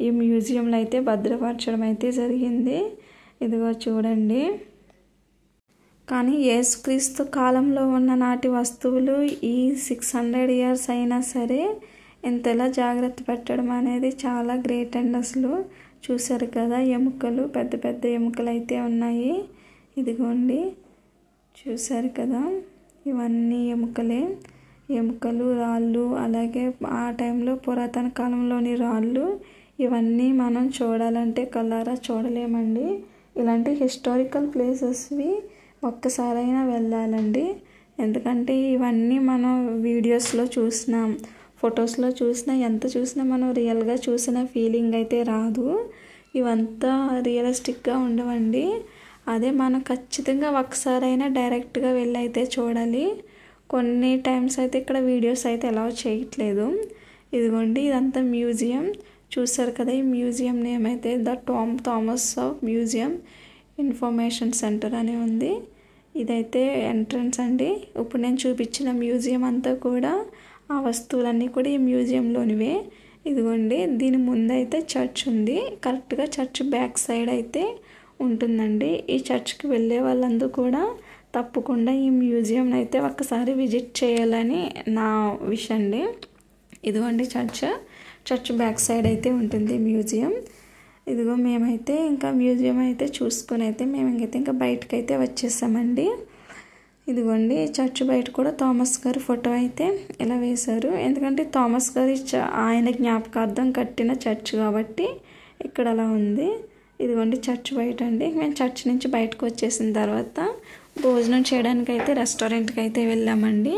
ఈ మ్యూజియంలో అయితే భద్రపరచడం అయితే జరిగింది. ఇదిగో చూడండి. కానీ యేసుక్రీస్తు కాలంలో ఉన్న నాటి వస్తువులు ఈ 600 ఇయర్స్ అయినా సరే ఇంతలా జాగ్రత్త పెట్టడం అనేది చాలా గ్రేట్ అండి అసలు. చూసారు కదా ఎముకలు, పెద్ద పెద్ద ఎముకలు అయితే ఉన్నాయి. ఇదిగోండి చూసారు కదా, ఇవన్నీ ఎముకలు, రాళ్ళు, అలాగే ఆ టైంలో పురాతన కాలంలోని రాళ్ళు. ఇవన్నీ మనం చూడాలంటే కళ్ళారా చూడలేమండి. ఇలాంటి హిస్టారికల్ ప్లేసెస్వి ఒక్కసారైనా వెళ్ళాలండి. ఎందుకంటే ఇవన్నీ మనం వీడియోస్లో చూసినాం, ఫొటోస్లో చూసినా, ఎంత చూసినా మనం రియల్గా చూసిన ఫీలింగ్ అయితే రాదు. ఇవంతా రియలిస్టిక్గా ఉండవండి. అదే మనం ఖచ్చితంగా ఒకసారైనా డైరెక్ట్గా వెళ్ళి అయితే చూడాలి. కొన్ని టైమ్స్ అయితే ఇక్కడ వీడియోస్ అయితే అలౌ చేయట్లేదు. ఇదిగోండి ఇదంతా మ్యూజియం. చూసారు కదా, ఈ మ్యూజియం నేమ్ అయితే the Thomas museum information centre అని ఉంది. ఇదైతే ఎంట్రన్స్ అండి. ఇప్పుడు నేను చూపించిన మ్యూజియం అంతా కూడా, ఆ వస్తువులన్నీ కూడా ఈ మ్యూజియంలోనివే. ఇదిగోండి దీని ముందైతే చర్చ్ ఉంది. కరెక్ట్గా చర్చ్ బ్యాక్ సైడ్ అయితే ఉంటుందండి. ఈ చర్చ్కి వెళ్ళే వాళ్ళందరూ కూడా తప్పకుండా ఈ మ్యూజియం అయితే ఒక్కసారి విజిట్ చేయాలని నా విష్ అండి. ఇదిగోండి చర్చ్ బ్యాక్ సైడ్ అయితే ఉంటుంది మ్యూజియం. ఇదిగో మేమైతే ఇంకా మ్యూజియం అయితే చూసుకొని అయితే మేము ఇంకా బయటకైతే వచ్చేసామండి. ఇదిగోండి చర్చ్ బయట కూడా థామస్ గారి ఫోటో అయితే ఇలా వేశారు. ఎందుకంటే థామస్ గారి ఆయన జ్ఞాపకార్థం కట్టిన చర్చ్ కాబట్టి ఇక్కడ అలా ఉంది. ఇదిగోండి చర్చ్ బయట అండి. మేము చర్చ్ నుంచి బయటకు వచ్చేసిన తర్వాత భోజనం చేయడానికి అయితే రెస్టారెంట్కి అయితే వెళ్ళామండి.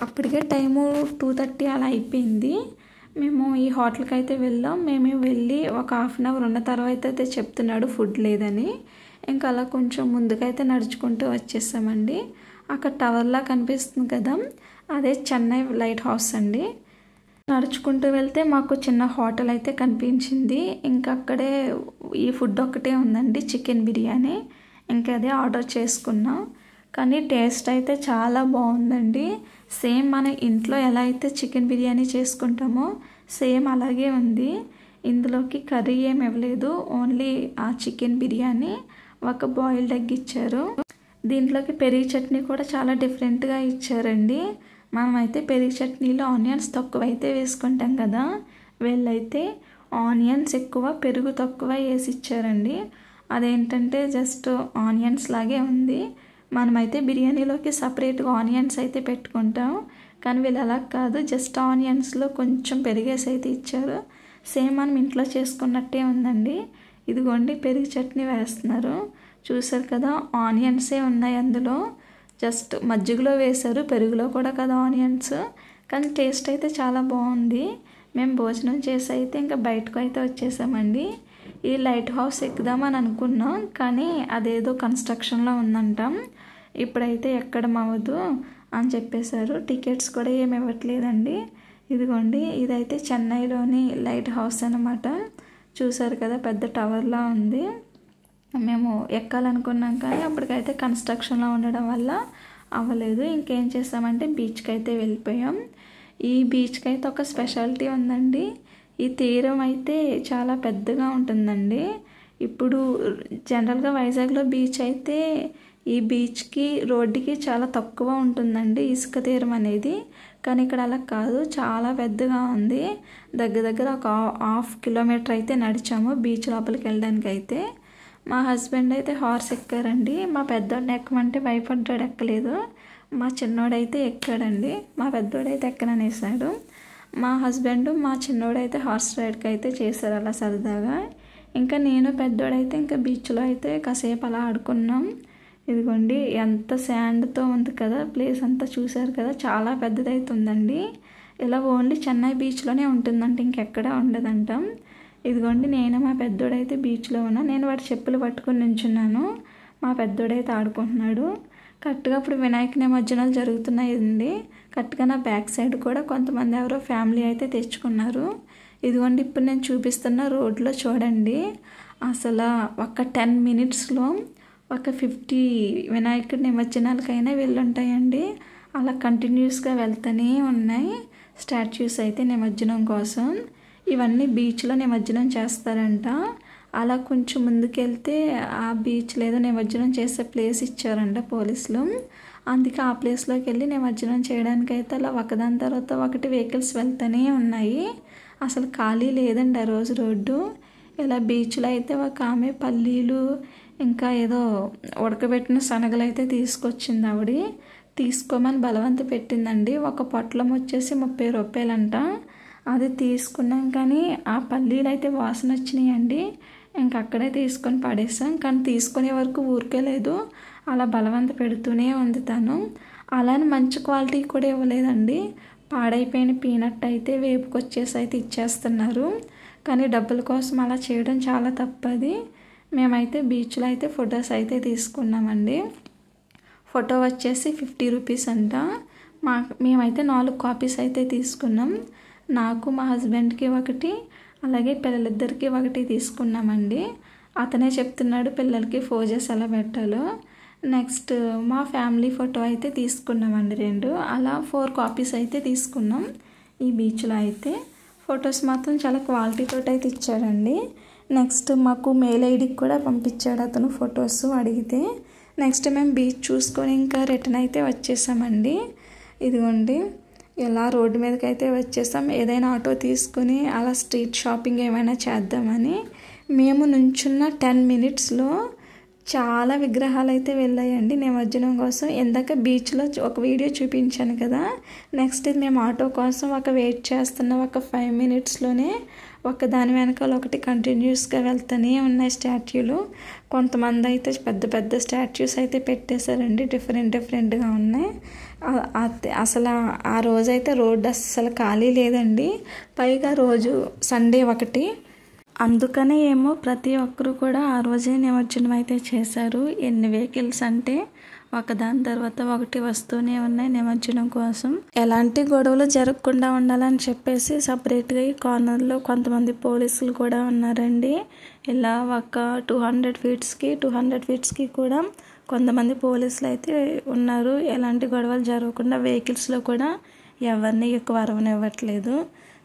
అప్పటికే టైము 2:30 అలా అయిపోయింది. మేము ఈ హోటల్కి అయితే వెళ్ళాం. మేము వెళ్ళి ఒక 1/2 అవర్ ఉన్న తర్వాత అయితే చెప్తున్నాడు ఫుడ్ లేదని. ఇంకా అలా కొంచెం ముందుకైతే నడుచుకుంటూ వచ్చేసామండి. అక్కడ టవర్లా కనిపిస్తుంది కదా, అదే చెన్నై లైట్ హౌస్ అండి. నడుచుకుంటూ వెళ్తే మాకు చిన్న హోటల్ అయితే కనిపించింది. ఇంకా అక్కడే ఈ ఫుడ్ ఒక్కటే ఉందండి, చికెన్ బిర్యానీ. ఇంకా అదే ఆర్డర్ చేసుకున్నాం. కానీ టేస్ట్ అయితే చాలా బాగుందండి. సేమ్ మన ఇంట్లో ఎలా అయితే చికెన్ బిర్యానీ చేసుకుంటామో సేమ్ అలాగే ఉంది. ఇందులోకి కర్రీ ఏమి ఇవ్వలేదు, ఓన్లీ ఆ చికెన్ బిర్యానీ, ఒక బాయిల్డ్ ఎగ్ ఇచ్చారు. దీంట్లోకి పెరుగు చట్నీ కూడా చాలా డిఫరెంట్గా ఇచ్చారండి. మనమైతే పెరుగు చట్నీలో ఆనియన్స్ తక్కువ అయితే వేసుకుంటాం కదా, వీళ్ళైతే ఆనియన్స్ ఎక్కువ పెరుగు తక్కువ వేసి ఇచ్చారండి. అదేంటంటే జస్ట్ ఆనియన్స్ లాగే ఉంది. మనమైతే బిర్యానీలోకి సపరేట్గా ఆనియన్స్ అయితే పెట్టుకుంటాం, కానీ వీళ్ళు అలా కాదు, జస్ట్ ఆనియన్స్లో కొంచెం పెరిగేసి అయితే ఇచ్చారు. సేమ్ మనం ఇంట్లో చేసుకున్నట్టే ఉందండి. ఇదిగోండి పెరుగు చట్నీ వేస్తున్నారు. చూసారు కదా, ఆనియన్సే ఉన్నాయి అందులో. జస్ట్ మజ్జిగలో వేశారు, పెరుగులో కూడా కదా ఆనియన్స్. కానీ టేస్ట్ అయితే చాలా బాగుంది. మేము భోజనం చేసి అయితే ఇంకా బయటకు అయితే వచ్చేసామండి. ఈ లైట్ హౌస్ ఎక్కుదామని అనుకున్నాం, కానీ అదేదో కన్స్ట్రక్షన్లో ఉందంటాం, ఇప్పుడైతే ఎక్కడం అవ్వదు అని చెప్పేశారు. టికెట్స్ కూడా ఏమి ఇవ్వట్లేదండి. ఇదిగోండి ఇదైతే చెన్నైలోని లైట్ హౌస్ అన్నమాట. చూసారు కదా, పెద్ద టవర్లా ఉంది. మేము ఎక్కాలనుకున్నాం కానీ అప్పటికైతే కన్స్ట్రక్షన్లో ఉండడం వల్ల అవ్వలేదు. ఇంకేం చేసామంటే బీచ్కి అయితే వెళ్ళిపోయాం. ఈ బీచ్కి అయితే ఒక స్పెషాలిటీ ఉందండి. ఈ తీరం అయితే చాలా పెద్దగా ఉంటుందండి. ఇప్పుడు జనరల్గా వైజాగ్లో బీచ్ అయితే ఈ బీచ్కి రోడ్డుకి చాలా తక్కువ ఉంటుందండి ఇసుక తీరం అనేది. కానీ ఇక్కడ అలా కాదు, చాలా పెద్దగా ఉంది. దగ్గర ఒక 1/2 కిలోమీటర్ అయితే నడిచాము బీచ్ లోపలికి వెళ్ళడానికి అయితే. మా హస్బెండ్ అయితే హార్స్ ఎక్కారండి. మా పెద్దోడిని ఎక్కమంటే భయపడ్డాడు, ఎక్కలేదు. మా చిన్నోడైతే ఎక్కాడండి. మా పెద్దోడైతే ఎక్కననేసాడు. మా హస్బెండ్ మా చిన్నోడైతే హార్స్ రైడ్కి అయితే చేశారు అలా సరదాగా. ఇంకా నేను పెద్దోడైతే ఇంకా బీచ్లో అయితే కాసేపు అలా ఆడుకున్నాం. ఇదిగోండి ఎంత శాండ్తో ఉంది కదా, ప్లేస్ అంతా చూశారు కదా, చాలా పెద్దదైతుందండి. ఇలా ఓన్లీ చెన్నై బీచ్లోనే ఉంటుందంట, ఇంకెక్కడా ఉండదంట. ఇదిగోండి నేను మా పెద్దోడైతే బీచ్లో ఉన్నా. నేను వాటి చెప్పులు పట్టుకుని నించున్నాను. మా పెద్దోడైతే ఆడుకుంటున్నాడు. కరెక్ట్గా ఇప్పుడు వినాయక నిమజ్జనాలు జరుగుతున్నాయండి. కరెక్ట్గా నా బ్యాక్ సైడ్ కూడా కొంతమంది ఎవరో ఫ్యామిలీ అయితే తెచ్చుకున్నారు. ఇదిగోండి ఇప్పుడు నేను చూపిస్తున్న రోడ్లో చూడండి, అసలు ఒక 10 మినిట్స్లో ఒక 50 వినాయకుడి నిమజ్జనాలకైనా వెళ్ళుంటాయండి. అలా కంటిన్యూస్గా వెళ్తూనే ఉన్నాయి స్టాచ్యూస్ అయితే నిమజ్జనం కోసం. ఇవన్నీ బీచ్లో నిమజ్జనం చేస్తారంట. అలా కొంచెం ముందుకెళ్తే ఆ బీచ్లో ఏదో నిమజ్జనం చేసే ప్లేస్ ఇచ్చారంట పోలీసులు. అందుకే ఆ ప్లేస్లోకి వెళ్ళి నిమజ్జనం చేయడానికి అయితే అలా ఒకదాని తర్వాత ఒకటి వెహికల్స్ వెళ్తూనే ఉన్నాయి. అసలు ఖాళీ లేదండి ఆ రోజు రోడ్డు. ఇలా బీచ్లో అయితే ఒక ఆమె పల్లీలు ఇంకా ఏదో ఉడకబెట్టిన శనగలు అయితే తీసుకొచ్చింది. ఆవిడ తీసుకోమని బలవంత పెట్టిందండి. ఒక పొట్లం వచ్చేసి 30 రూపాయలంట. అది తీసుకున్నాం కానీ ఆ పల్లీలు అయితే వాసన వచ్చినాయండి. ఇంక అక్కడే తీసుకొని పడేసాం. కానీ తీసుకునే వరకు ఊరికే లేదు, అలా బలవంత పెడుతూనే ఉంది తను. అలానే మంచి క్వాలిటీ కూడా ఇవ్వలేదండి. పాడైపోయిన పీనట్ అయితే వేపుకొచ్చేసి అయితే ఇచ్చేస్తున్నారు. కానీ డబ్బుల కోసం అలా చేయడం చాలా తప్పది. మేమైతే బీచ్లో అయితే ఫొటోస్ అయితే తీసుకున్నామండి. ఫోటో వచ్చేసి 50 రూపీస్ అంట. మేమైతే 4 కాపీస్ అయితే తీసుకున్నాం. నాకు మా హస్బెండ్కి ఒకటి, అలాగే పిల్లలిద్దరికి ఒకటి తీసుకున్నామండి. అతనే చెప్తున్నాడు పిల్లలకి ఫోజెస్ ఎలా పెట్టాలో. నెక్స్ట్ మా ఫ్యామిలీ ఫోటో అయితే తీసుకున్నామండి 2. అలా 4 కాపీస్ అయితే తీసుకున్నాం. ఈ బీచ్లో అయితే ఫొటోస్ మాత్రం చాలా క్వాలిటీతో అయితే ఇచ్చాడండి. నెక్స్ట్ మాకు మెయిల్ ఐడికి కూడా పంపించాడు అతను ఫొటోస్ అడిగితే. నెక్స్ట్ మేము బీచ్ చూసుకొని ఇంకా రిటర్న్ అయితే వచ్చేసామండి. ఇదిగోండి ఇలా రోడ్డు మీదకి అయితే వచ్చేసాం. ఏదైనా ఆటో తీసుకుని అలా స్ట్రీట్ షాపింగ్ ఏమైనా చేద్దామని. మేము నుంచున్న 10 మినిట్స్లో చాలా విగ్రహాలు అయితే వెళ్ళాయండి నిమజ్జనం కోసం. ఇందాక బీచ్లో ఒక వీడియో చూపించాను కదా. నెక్స్ట్ మేము ఆటో కోసం వెయిట్ చేస్తున్న ఒక 5 మినిట్స్లోనే ఒక దాని వెనకాల ఒకటి కంటిన్యూస్గా వెళ్తూనే ఉన్నాయి స్టాట్యూలు. కొంతమంది అయితే పెద్ద పెద్ద స్టాట్యూస్ అయితే పెట్టేశారండి, డిఫరెంట్గా ఉన్నాయి. అసలు ఆ రోజైతే రోడ్డు అస్సలు ఖాళీ లేదండి. పైగా రోజు సండే ఒకటి, అందుకనే ఏమో ప్రతి ఒక్కరు కూడా ఆ రోజే నిమజ్జనం అయితే చేశారు. ఎన్ని వెహికల్స్ అంటే ఒకదాని తర్వాత ఒకటి వస్తూనే ఉన్నాయి నిమజ్జనం కోసం. ఎలాంటి గొడవలు జరగకుండా ఉండాలని చెప్పేసి సపరేట్గా ఈ కార్నర్లో కొంతమంది పోలీసులు కూడా ఉన్నారండి. ఇలా ఒక 200 ఫీట్స్కి కూడా కొంతమంది పోలీసులు అయితే ఉన్నారు. ఎలాంటి గొడవలు జరగకుండా వెహికల్స్లో కూడా ఎవరిని ఎక్కువ అరవనివ్వట్లేదు.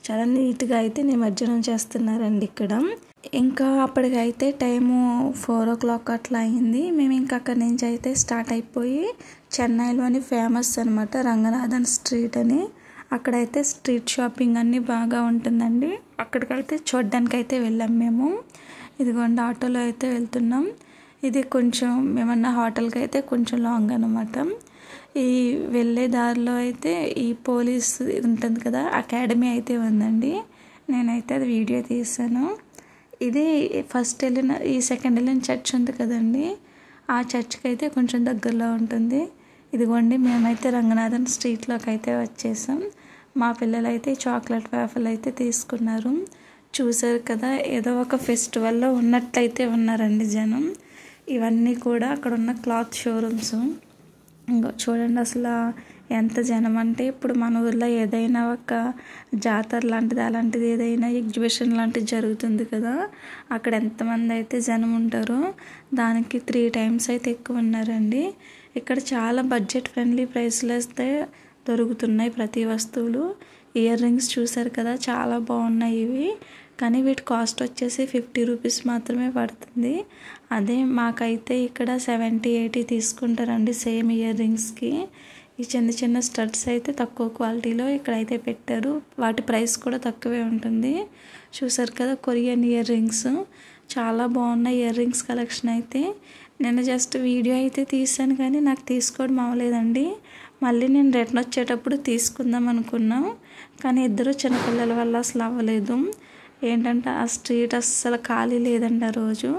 చాలా నీట్గా అయితే నిమజ్జనం చేస్తున్నారండి ఇక్కడ. ఇంకా అప్పటికైతే టైము 4 o'clock అట్లా అయింది. మేము ఇంకా అక్కడి నుంచి అయితే స్టార్ట్ అయిపోయి చెన్నైలోని ఫేమస్ అనమాట రంగనాథన్ స్ట్రీట్ అని, అక్కడైతే స్ట్రీట్ షాపింగ్ అన్నీ బాగా ఉంటుందండి. అక్కడికైతే చూడడానికి అయితే వెళ్ళాం మేము. ఇదిగోండి ఆటోలో అయితే వెళ్తున్నాం. ఇది కొంచెం మేమన్నా హోటల్కి అయితే కొంచెం లాంగ్ అనమాట. ఈ వెళ్ళే దారిలో అయితే ఈ పోలీస్ ఉంటుంది కదా అకాడమీ అయితే ఉందండి. నేనైతే అది వీడియో తీసాను. ఇది ఈ సెకండ్ వెళ్ళిన చర్చ్ ఉంది కదండి, ఆ చర్చ్కి అయితే కొంచెం దగ్గరలో ఉంటుంది. ఇదిగోండి మేమైతే రంగనాథన్ స్ట్రీట్లోకి అయితే వచ్చేసాం. మా పిల్లలైతే చాక్లెట్ వేఫల్ అయితే తీసుకున్నారు. చూసారు కదా, ఏదో ఒక ఫెస్టివల్లో ఉన్నట్లయితే ఉన్నారండి జనం. ఇవన్నీ కూడా అక్కడ ఉన్న క్లాత్ షోరూమ్స్. ఇంకా చూడండి అసలు ఎంత జనం అంటే, ఇప్పుడు మన ఊర్లో ఏదైనా ఒక జాతర లాంటిది అలాంటిది ఏదైనా ఎగ్జిబిషన్ లాంటిది జరుగుతుంది కదా, అక్కడ ఎంతమంది అయితే జనం ఉంటారో దానికి 3 times అయితే ఎక్కువ ఉన్నారండి. ఇక్కడ చాలా బడ్జెట్ ఫ్రెండ్లీ ప్రైస్లో అయితే దొరుకుతున్నాయి ప్రతి వస్తువులు. ఇయర్ రింగ్స్ చూసారు కదా, చాలా బాగున్నాయి ఇవి. కానీ వీటి కాస్ట్ వచ్చేసి 50 రూపీస్ మాత్రమే పడుతుంది. అదే మాకైతే ఇక్కడ 70-80 తీసుకుంటారండి సేమ్ ఇయర్ రింగ్స్కి. ఈ చిన్న చిన్న స్టడ్స్ అయితే తక్కువ క్వాలిటీలో ఇక్కడైతే పెట్టారు. వాటి ప్రైస్ కూడా తక్కువే ఉంటుంది. చూసారు కదా కొరియన్ ఇయర్ రింగ్స్, చాలా బాగున్నాయి ఇయర్ రింగ్స్ కలెక్షన్ అయితే. నేను జస్ట్ వీడియో అయితే తీసాను కానీ నాకు తీసుకోవడం అవ్వలేదండి. మళ్ళీ నేను రిటర్న్ వచ్చేటప్పుడు తీసుకుందాం అనుకున్నాం, కానీ ఇద్దరు చిన్నపిల్లల వల్ల అసలు అవ్వలేదు. ఏంటంటే ఆ స్ట్రీట్ అస్సలు ఖాళీ లేదండి ఆ రోజు.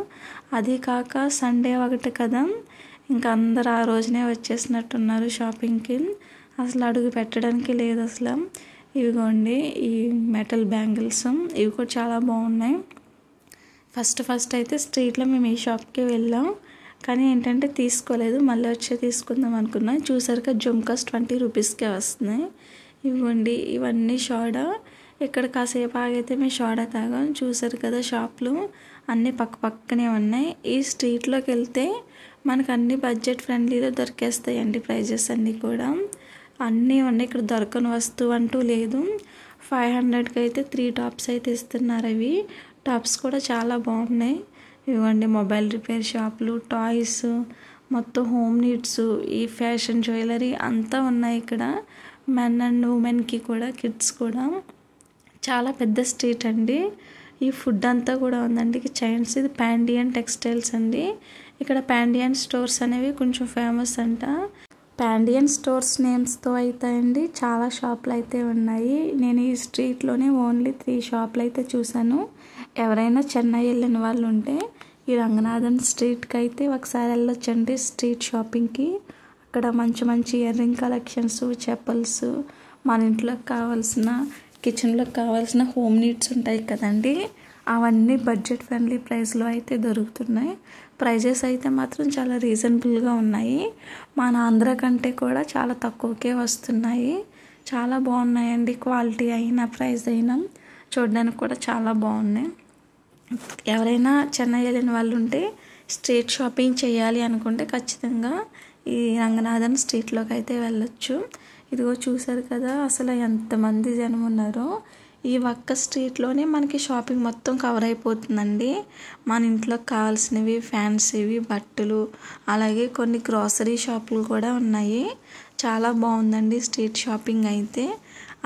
అది కాక సండే ఒకటి కదా, ఇంకా అందరు ఆ రోజునే వచ్చేసినట్టున్నారు షాపింగ్కి. అసలు అడుగు పెట్టడానికి లేదు అసలు. ఇవిగోండి ఈ మెటల్ బ్యాంగిల్స్, ఇవి కూడా చాలా బాగున్నాయి. ఫస్ట్ అయితే స్ట్రీట్లో మేము ఈ షాప్కి వెళ్ళాం, కానీ ఏంటంటే తీసుకోలేదు. మళ్ళీ వచ్చే తీసుకుందాం అనుకున్నాం. చూసారుగా జుమ్కాస్ 20 రూపీస్కే వస్తున్నాయి. ఇవ్వండి ఇవన్నీ సోడా. ఇక్కడ కాసేపు ఆగైతే మేము సోడా తాగాం. చూసారు కదా షాప్లు అన్నీ పక్కనే ఉన్నాయి. ఈ స్ట్రీట్లోకి వెళ్తే మనకు అన్ని బడ్జెట్ ఫ్రెండ్లీలో దొరికేస్తాయండి. ప్రైజెస్ అన్నీ కూడా అన్నీ ఉన్నాయి. ఇక్కడ దొరకని వస్తువు అంటూ లేదు. 500కి అయితే 3 టాప్స్ అయితే ఇస్తున్నారు. అవి టాప్స్ కూడా చాలా బాగున్నాయి. ఇవ్వండి మొబైల్ రిపేర్ షాపులు, టాయ్స్, మొత్తం హోమ్ నీడ్స్, ఈ ఫ్యాషన్ జ్యువెలరీ అంతా ఉన్నాయి ఇక్కడ. మెన్ అండ్ ఉమెన్కి కూడా, కిడ్స్ కూడా. చాలా పెద్ద స్ట్రీట్ అండి. ఈ ఫుడ్ అంతా కూడా ఉందండి చైన్స్. ఇది పాండియన్ టెక్స్టైల్స్ అండి. ఇక్కడ పాండియన్ స్టోర్స్ అనేవి కొంచెం ఫేమస్ అంట. పాండియన్ స్టోర్స్ నేమ్స్తో అయితే అండి చాలా షాపులు అయితే ఉన్నాయి. నేను ఈ స్ట్రీట్లోనే ఓన్లీ 3 షాపులు అయితే చూశాను. ఎవరైనా చెన్నై వెళ్ళిన వాళ్ళు ఉంటే ఈ రంగనాథన్ స్ట్రీట్కి అయితే ఒకసారి వెళ్ళొచ్చండి స్ట్రీట్ షాపింగ్కి. అక్కడ మంచి ఇయర్ రింగ్ కలెక్షన్స్, చెప్పల్స్, మన ఇంట్లోకి కావాల్సిన, కిచెన్లోకి కావాల్సిన హోమ్ నీడ్స్ ఉంటాయి కదండి, అవన్నీ బడ్జెట్ ఫ్రెండ్లీ ప్రైస్లో అయితే దొరుకుతున్నాయి. ప్రైజెస్ అయితే మాత్రం చాలా రీజనబుల్గా ఉన్నాయి. మన ఆంధ్ర కంటే కూడా చాలా తక్కువకే వస్తున్నాయి. చాలా బాగున్నాయండి. క్వాలిటీ అయినా ప్రైస్ అయినా చూడడానికి కూడా చాలా బాగున్నాయి. ఎవరైనా చెన్నై వెళ్ళిన వాళ్ళు ఉంటే స్ట్రీట్ షాపింగ్ చేయాలి అనుకుంటే ఖచ్చితంగా ఈ రంగనాథన్ స్ట్రీట్లోకి అయితే వెళ్ళొచ్చు. ఇదిగో చూసారు కదా అసలు ఎంతమంది జనం ఉన్నారో. ఈ ఒక్క స్ట్రీట్లోనే మనకి షాపింగ్ మొత్తం కవర్ అయిపోతుందండి. మన ఇంట్లోకి కావాల్సినవి, ఫ్యాన్సీవి, బట్టలు, అలాగే కొన్ని గ్రాసరీ షాపులు కూడా ఉన్నాయి. చాలా బాగుందండి స్ట్రీట్ షాపింగ్ అయితే.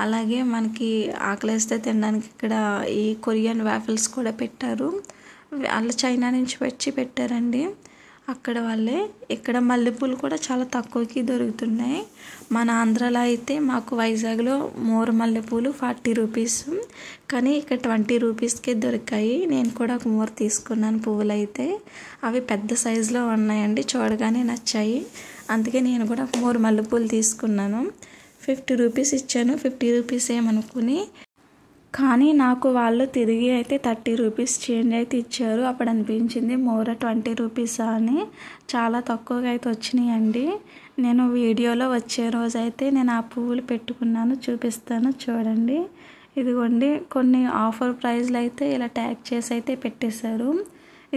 అలాగే మనకి ఆకలిస్తే తినడానికి ఇక్కడ ఈ కొరియన్ వాఫిల్స్ కూడా పెట్టారు. వాళ్ళు చైనా నుంచి పెట్టారండి అక్కడ వాళ్ళే. ఇక్కడ మల్లెపూలు కూడా చాలా తక్కువకి దొరుకుతున్నాయి. మన ఆంధ్రాలో అయితే మాకు వైజాగ్లో మోర్ మల్లెపూలు 40 రూపీస్, కానీ ఇక్కడ 20 రూపీస్కే దొరికాయి. నేను కూడా ఒక మోర్ తీసుకున్నాను పువ్వులు అయితే. అవి పెద్ద సైజులో ఉన్నాయండి, చూడగానే నచ్చాయి. అందుకే నేను కూడా ఒక మోర్ మల్లెపూలు తీసుకున్నాను. 50 రూపీస్ ఇచ్చాను. 50 రూపీస్ ఏమనుకుని, కానీ నాకు వాళ్ళు తిరిగి అయితే 30 రూపీస్ చేంజ్ అయితే ఇచ్చారు. అప్పుడు అనిపించింది మోర 20 రూపీసా అని. చాలా తక్కువగా అయితే వచ్చినాయండి. నేను వీడియోలో వచ్చే రోజు అయితే నేను ఆ పువ్వులు పెట్టుకున్నాను, చూపిస్తాను చూడండి. ఇదిగోండి కొన్ని ఆఫర్ ప్రైస్లు అయితే ఇలా ట్యాగ్ చేసి అయితే పెట్టేశారు.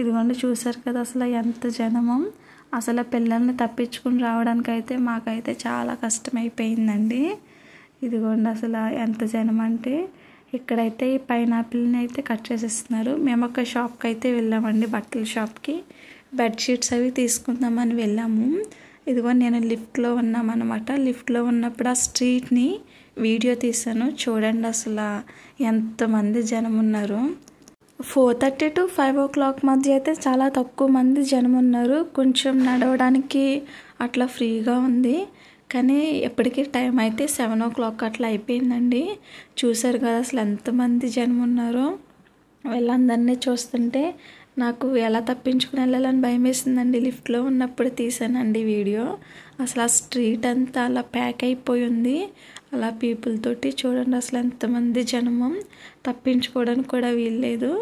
ఇదిగోండి చూసారు కదా అసలు ఎంత జనమో. అసలు పిల్లల్ని తప్పించుకుని రావడానికి అయితే మాకైతే చాలా కష్టమైపోయిందండి. ఇదిగోండి అసలు ఎంత జనం అంటే. ఇక్కడైతే ఈ పైనాపిల్ని అయితే కట్ చేసేస్తున్నారు. మేము ఒక షాప్కి అయితే వెళ్ళామండి, బట్టల షాప్కి. బెడ్షీట్స్ అవి తీసుకుందామని వెళ్ళాము. ఇదిగో నేను లిఫ్ట్లో ఉన్నామన్నమాట. లిఫ్ట్లో ఉన్నప్పుడు ఆ స్ట్రీట్ని వీడియో తీసాను. చూడండి అసలు ఎంతమంది జనం ఉన్నారు. 4:30 to 5 o'clock మధ్య అయితే చాలా తక్కువ మంది జనం ఉన్నారు. కొంచెం నడవడానికి అట్లా ఫ్రీగా ఉంది. కానీ ఎప్పటికీ టైం అయితే 7 o'clock అట్లా అయిపోయిందండి. చూసారు కదా అసలు ఎంతమంది జనం ఉన్నారో. వీళ్ళందరినీ చూస్తుంటే నాకు ఎలా తప్పించుకుని వెళ్ళాలని భయం వేసిందండి. లిఫ్ట్లో ఉన్నప్పుడు తీసానండి వీడియో. అసలు ఆ స్ట్రీట్ అంతా అలా ప్యాక్ అయిపోయి ఉంది, అలా పీపుల్ తోటి. చూడండి అసలు ఎంతమంది జనము, తప్పించుకోవడానికి కూడా వీల్లేదు.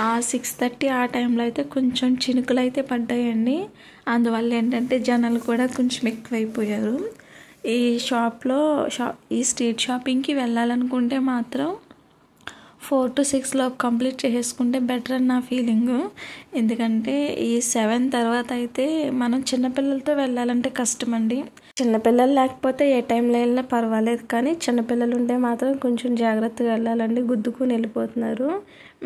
ఆ 6:30 ఆ టైంలో అయితే కొంచెం చినుకులు అయితే పడ్డాయండి. అందువల్ల ఏంటంటే జనాలు కూడా కొంచెం ఎక్కువైపోయారు. ఈ స్ట్రీట్ షాపింగ్కి వెళ్ళాలనుకుంటే మాత్రం 4 to 6 లోపు కంప్లీట్ చేసేసుకుంటే బెటర్ అని నా ఫీలింగు. ఎందుకంటే ఈ 7 తర్వాత అయితే మనం చిన్నపిల్లలతో వెళ్ళాలంటే కష్టమండి. చిన్నపిల్లలు లేకపోతే ఏ టైంలో వెళ్ళినా పర్వాలేదు, కానీ చిన్నపిల్లలు ఉంటే మాత్రం కొంచెం జాగ్రత్తగా వెళ్ళాలండి, గుద్దుకుని వెళ్ళిపోతున్నారు.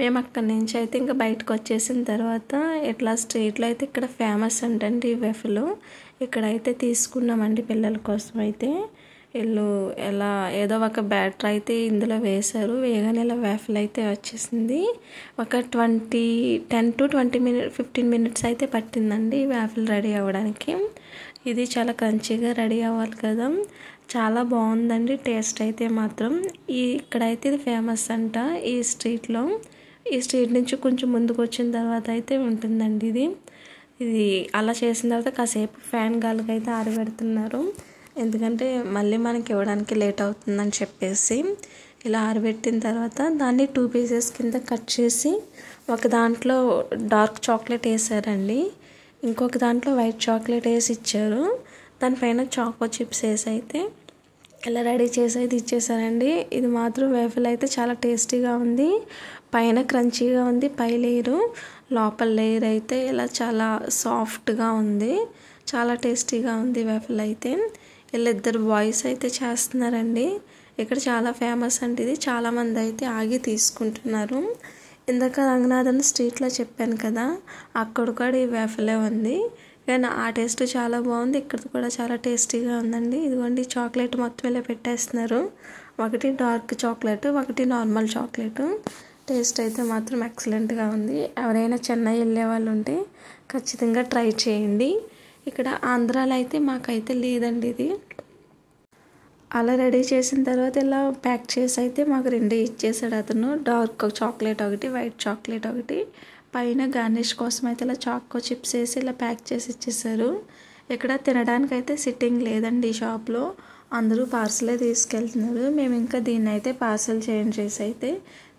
మేము అక్కడి నుంచి అయితే ఇంకా బయటకు వచ్చేసిన తర్వాత ఇట్లా స్ట్రీట్లో అయితే ఇక్కడ ఫేమస్ అంటండి ఈ వెఫలు. ఇక్కడైతే తీసుకున్నామండి పిల్లల కోసం అయితే. వీళ్ళు ఎలా ఏదో ఒక బ్యాటర్ అయితే ఇందులో వేశారు, వేగానే ఇలా వేఫల్ అయితే వచ్చేసింది. ఒక 10 to 15 మినిట్స్ అయితే పట్టిందండి ఈ వేఫల్ రెడీ అవ్వడానికి. ఇది చాలా క్రంచీగా రెడీ అవ్వాలి కదా, చాలా బాగుందండి టేస్ట్ అయితే మాత్రం. ఇక్కడైతే ఇది ఫేమస్ అంట ఈ స్ట్రీట్లో. ఈ స్ట్రీట్ నుంచి కొంచెం ముందుకు వచ్చిన తర్వాత అయితే ఉంటుందండి ఇది అలా చేసిన తర్వాత కాసేపు ఫ్యాన్ గాలికి అయితే ఆరబెడుతున్నారు. ఎందుకంటే మళ్ళీ మనకి ఇవ్వడానికి లేట్ అవుతుందని చెప్పేసి ఇలా ఆరబెట్టిన తర్వాత దాన్ని 2 పీసెస్ కింద కట్ చేసి ఒక దాంట్లో డార్క్ చాక్లెట్ వేసారండి, ఇంకొక దాంట్లో వైట్ చాక్లెట్ వేసి ఇచ్చారు. దానిపైన చాకో చిప్స్ వేసి అయితే ఇలా రెడీ చేసి అయితే ఇచ్చేసారండి. ఇది మాత్రం వేఫల్ అయితే చాలా టేస్టీగా ఉంది. పైన క్రంచీగా ఉంది పై లేయరు, లోపల లేయర్ అయితే ఇలా చాలా సాఫ్ట్గా ఉంది, చాలా టేస్టీగా ఉంది వేఫల్ అయితే. ఇలా 2 బాయ్స్ అయితే చేస్తున్నారండి. ఇక్కడ చాలా ఫేమస్ అంటే ఇది, చాలామంది అయితే ఆగి తీసుకుంటున్నారు. ఇందాక రంగనాథన్ స్ట్రీట్లో చెప్పాను కదా, అక్కడ కూడా ఈ వేఫలే ఉంది, కానీ ఆ టేస్ట్ చాలా బాగుంది. ఇక్కడ కూడా చాలా టేస్టీగా ఉందండి. ఇదిగోండి చాక్లెట్ మొత్తం ఇలా పెట్టేస్తున్నారు, ఒకటి డార్క్ చాక్లెట్, ఒకటి నార్మల్ చాక్లెట్. టేస్ట్ అయితే మాత్రం ఎక్సలెంట్గా ఉంది. ఎవరైనా చెన్నై వెళ్ళే వాళ్ళు ఉంటే ఖచ్చితంగా ట్రై చేయండి. ఇక్కడ ఆంధ్రాలో అయితే మాకైతే లేదండి ఇది. అలా రెడీ చేసిన తర్వాత ఇలా ప్యాక్ చేసి అయితే మాకు 2 ఇచ్చేసాడు అతను, డార్క్ చాక్లెట్ ఒకటి, వైట్ చాక్లెట్ ఒకటి. పైన గార్నిష్ కోసం అయితే ఇలా చాకో చిప్స్ వేసి ఇలా ప్యాక్ చేసి ఇచ్చేసారు. ఇక్కడ తినడానికి అయితే సిట్టింగ్ లేదండి ఈ షాప్లో, అందరూ పార్సలే తీసుకెళ్తున్నారు. మేము ఇంకా దీన్ని అయితే పార్సల్ చేంజ్ చేసి అయితే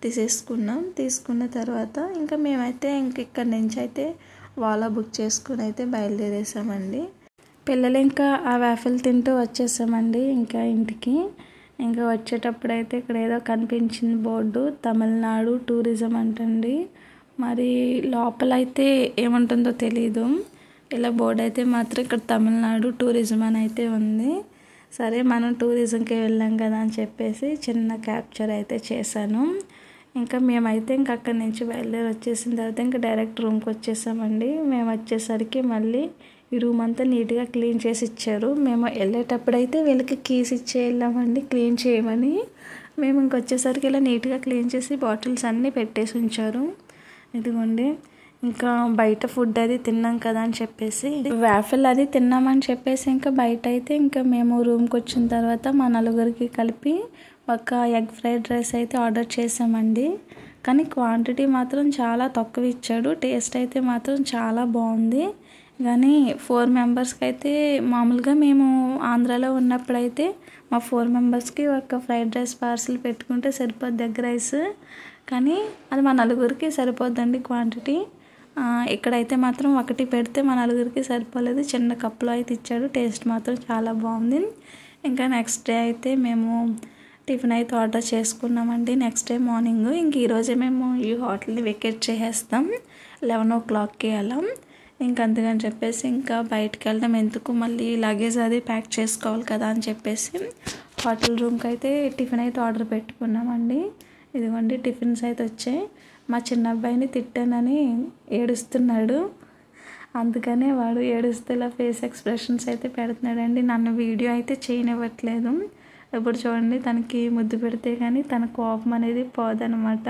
తీసేసుకున్నాం. తీసుకున్న తర్వాత ఇంకా మేమైతే ఇక్కడి నుంచి అయితే వాలా బుక్ చేసుకుని అయితే బయలుదేరేసామండి. పిల్లలు ఇంకా ఆ వేఫల్ తింటూ వచ్చేసామండి ఇంకా ఇంటికి. ఇంకా వచ్చేటప్పుడు అయితే ఇక్కడ ఏదో కనిపించింది బోర్డు, తమిళనాడు టూరిజం అంటండి. మరి లోపల అయితే ఏముంటుందో తెలీదు. ఇలా బోర్డు అయితే మాత్రం ఇక్కడ తమిళనాడు టూరిజం అని అయితే ఉంది. సరే మనం టూరిజంకి వెళ్ళాం కదా అని చెప్పేసి చిన్న క్యాప్చర్ అయితే చేశాను. ఇంకా మేమైతే ఇంక అక్కడి నుంచి బయలుదేరి వచ్చేసిన తర్వాత ఇంకా డైరెక్ట్ రూమ్కి వచ్చేసామండి. మేము వచ్చేసరికి మళ్ళీ ఈ రూమ్ అంతా నీట్గా క్లీన్ చేసి ఇచ్చారు. మేము వెళ్ళేటప్పుడు అయితే వీళ్ళకి కీస్ ఇచ్చే వెళ్ళామండి క్లీన్ చేయమని. మేము ఇంకొచ్చేసరికి ఇలా నీట్గా క్లీన్ చేసి బాటిల్స్ అన్నీ పెట్టేసి ఉంచారు. ఇదిగోండి ఇంకా బయట ఫుడ్ అది తిన్నాం కదా అని చెప్పేసి వేఫల్ అది తిన్నామని చెప్పేసి ఇంకా బయట అయితే ఇంకా మేము రూమ్కి వచ్చిన తర్వాత మా నలుగురికి కలిపి ఒక ఎగ్ ఫ్రైడ్ రైస్ అయితే ఆర్డర్ చేసామండి. కానీ క్వాంటిటీ మాత్రం చాలా తక్కువ ఇచ్చాడు, టేస్ట్ అయితే మాత్రం చాలా బాగుంది. కానీ 4 మెంబర్స్కి అయితే మామూలుగా మేము ఆంధ్రాలో ఉన్నప్పుడైతే మా 4 మెంబర్స్కి ఒక ఫ్రైడ్ రైస్ పార్సిల్ పెట్టుకుంటే సరిపోద్ది ఎగ్ రైస్, కానీ అది మా నలుగురికి సరిపోద్దండి క్వాంటిటీ. ఇక్కడైతే మాత్రం ఒకటి పెడితే మా నలుగురికి సరిపోలేదు, చిన్న కప్లో అయితే ఇచ్చాడు. టేస్ట్ మాత్రం చాలా బాగుంది. ఇంకా నెక్స్ట్ డే అయితే మేము టిఫిన్ అయితే ఆర్డర్ చేసుకున్నామండి. నెక్స్ట్ డే మార్నింగ్ ఇంక ఈరోజే మేము ఈ హోటల్ని వెకేట్ చేసేస్తాం 11 o'clockకి అలా. ఇంక అందుకని చెప్పేసి ఇంకా బయటకు వెళ్ళడం ఎందుకు, మళ్ళీ లగేజ్ అది ప్యాక్ చేసుకోవాలి కదా అని చెప్పేసి హోటల్ రూమ్కి అయితే టిఫిన్ అయితే ఆర్డర్ పెట్టుకున్నామండి. ఇదిగోండి టిఫిన్స్ అయితే వచ్చాయి. మా చిన్న అబ్బాయిని తిట్టానని ఏడుస్తున్నాడు, అందుకనే వాడు ఏడుస్తూ ఇలా ఫేస్ ఎక్స్ప్రెషన్స్ అయితే పెడుతున్నాడండి. నన్ను వీడియో అయితే చేయనివ్వట్లేదు. ఇప్పుడు చూడండి తనకి ముద్దు పెడితే కానీ తన కోపం అనేది పోదనమాట.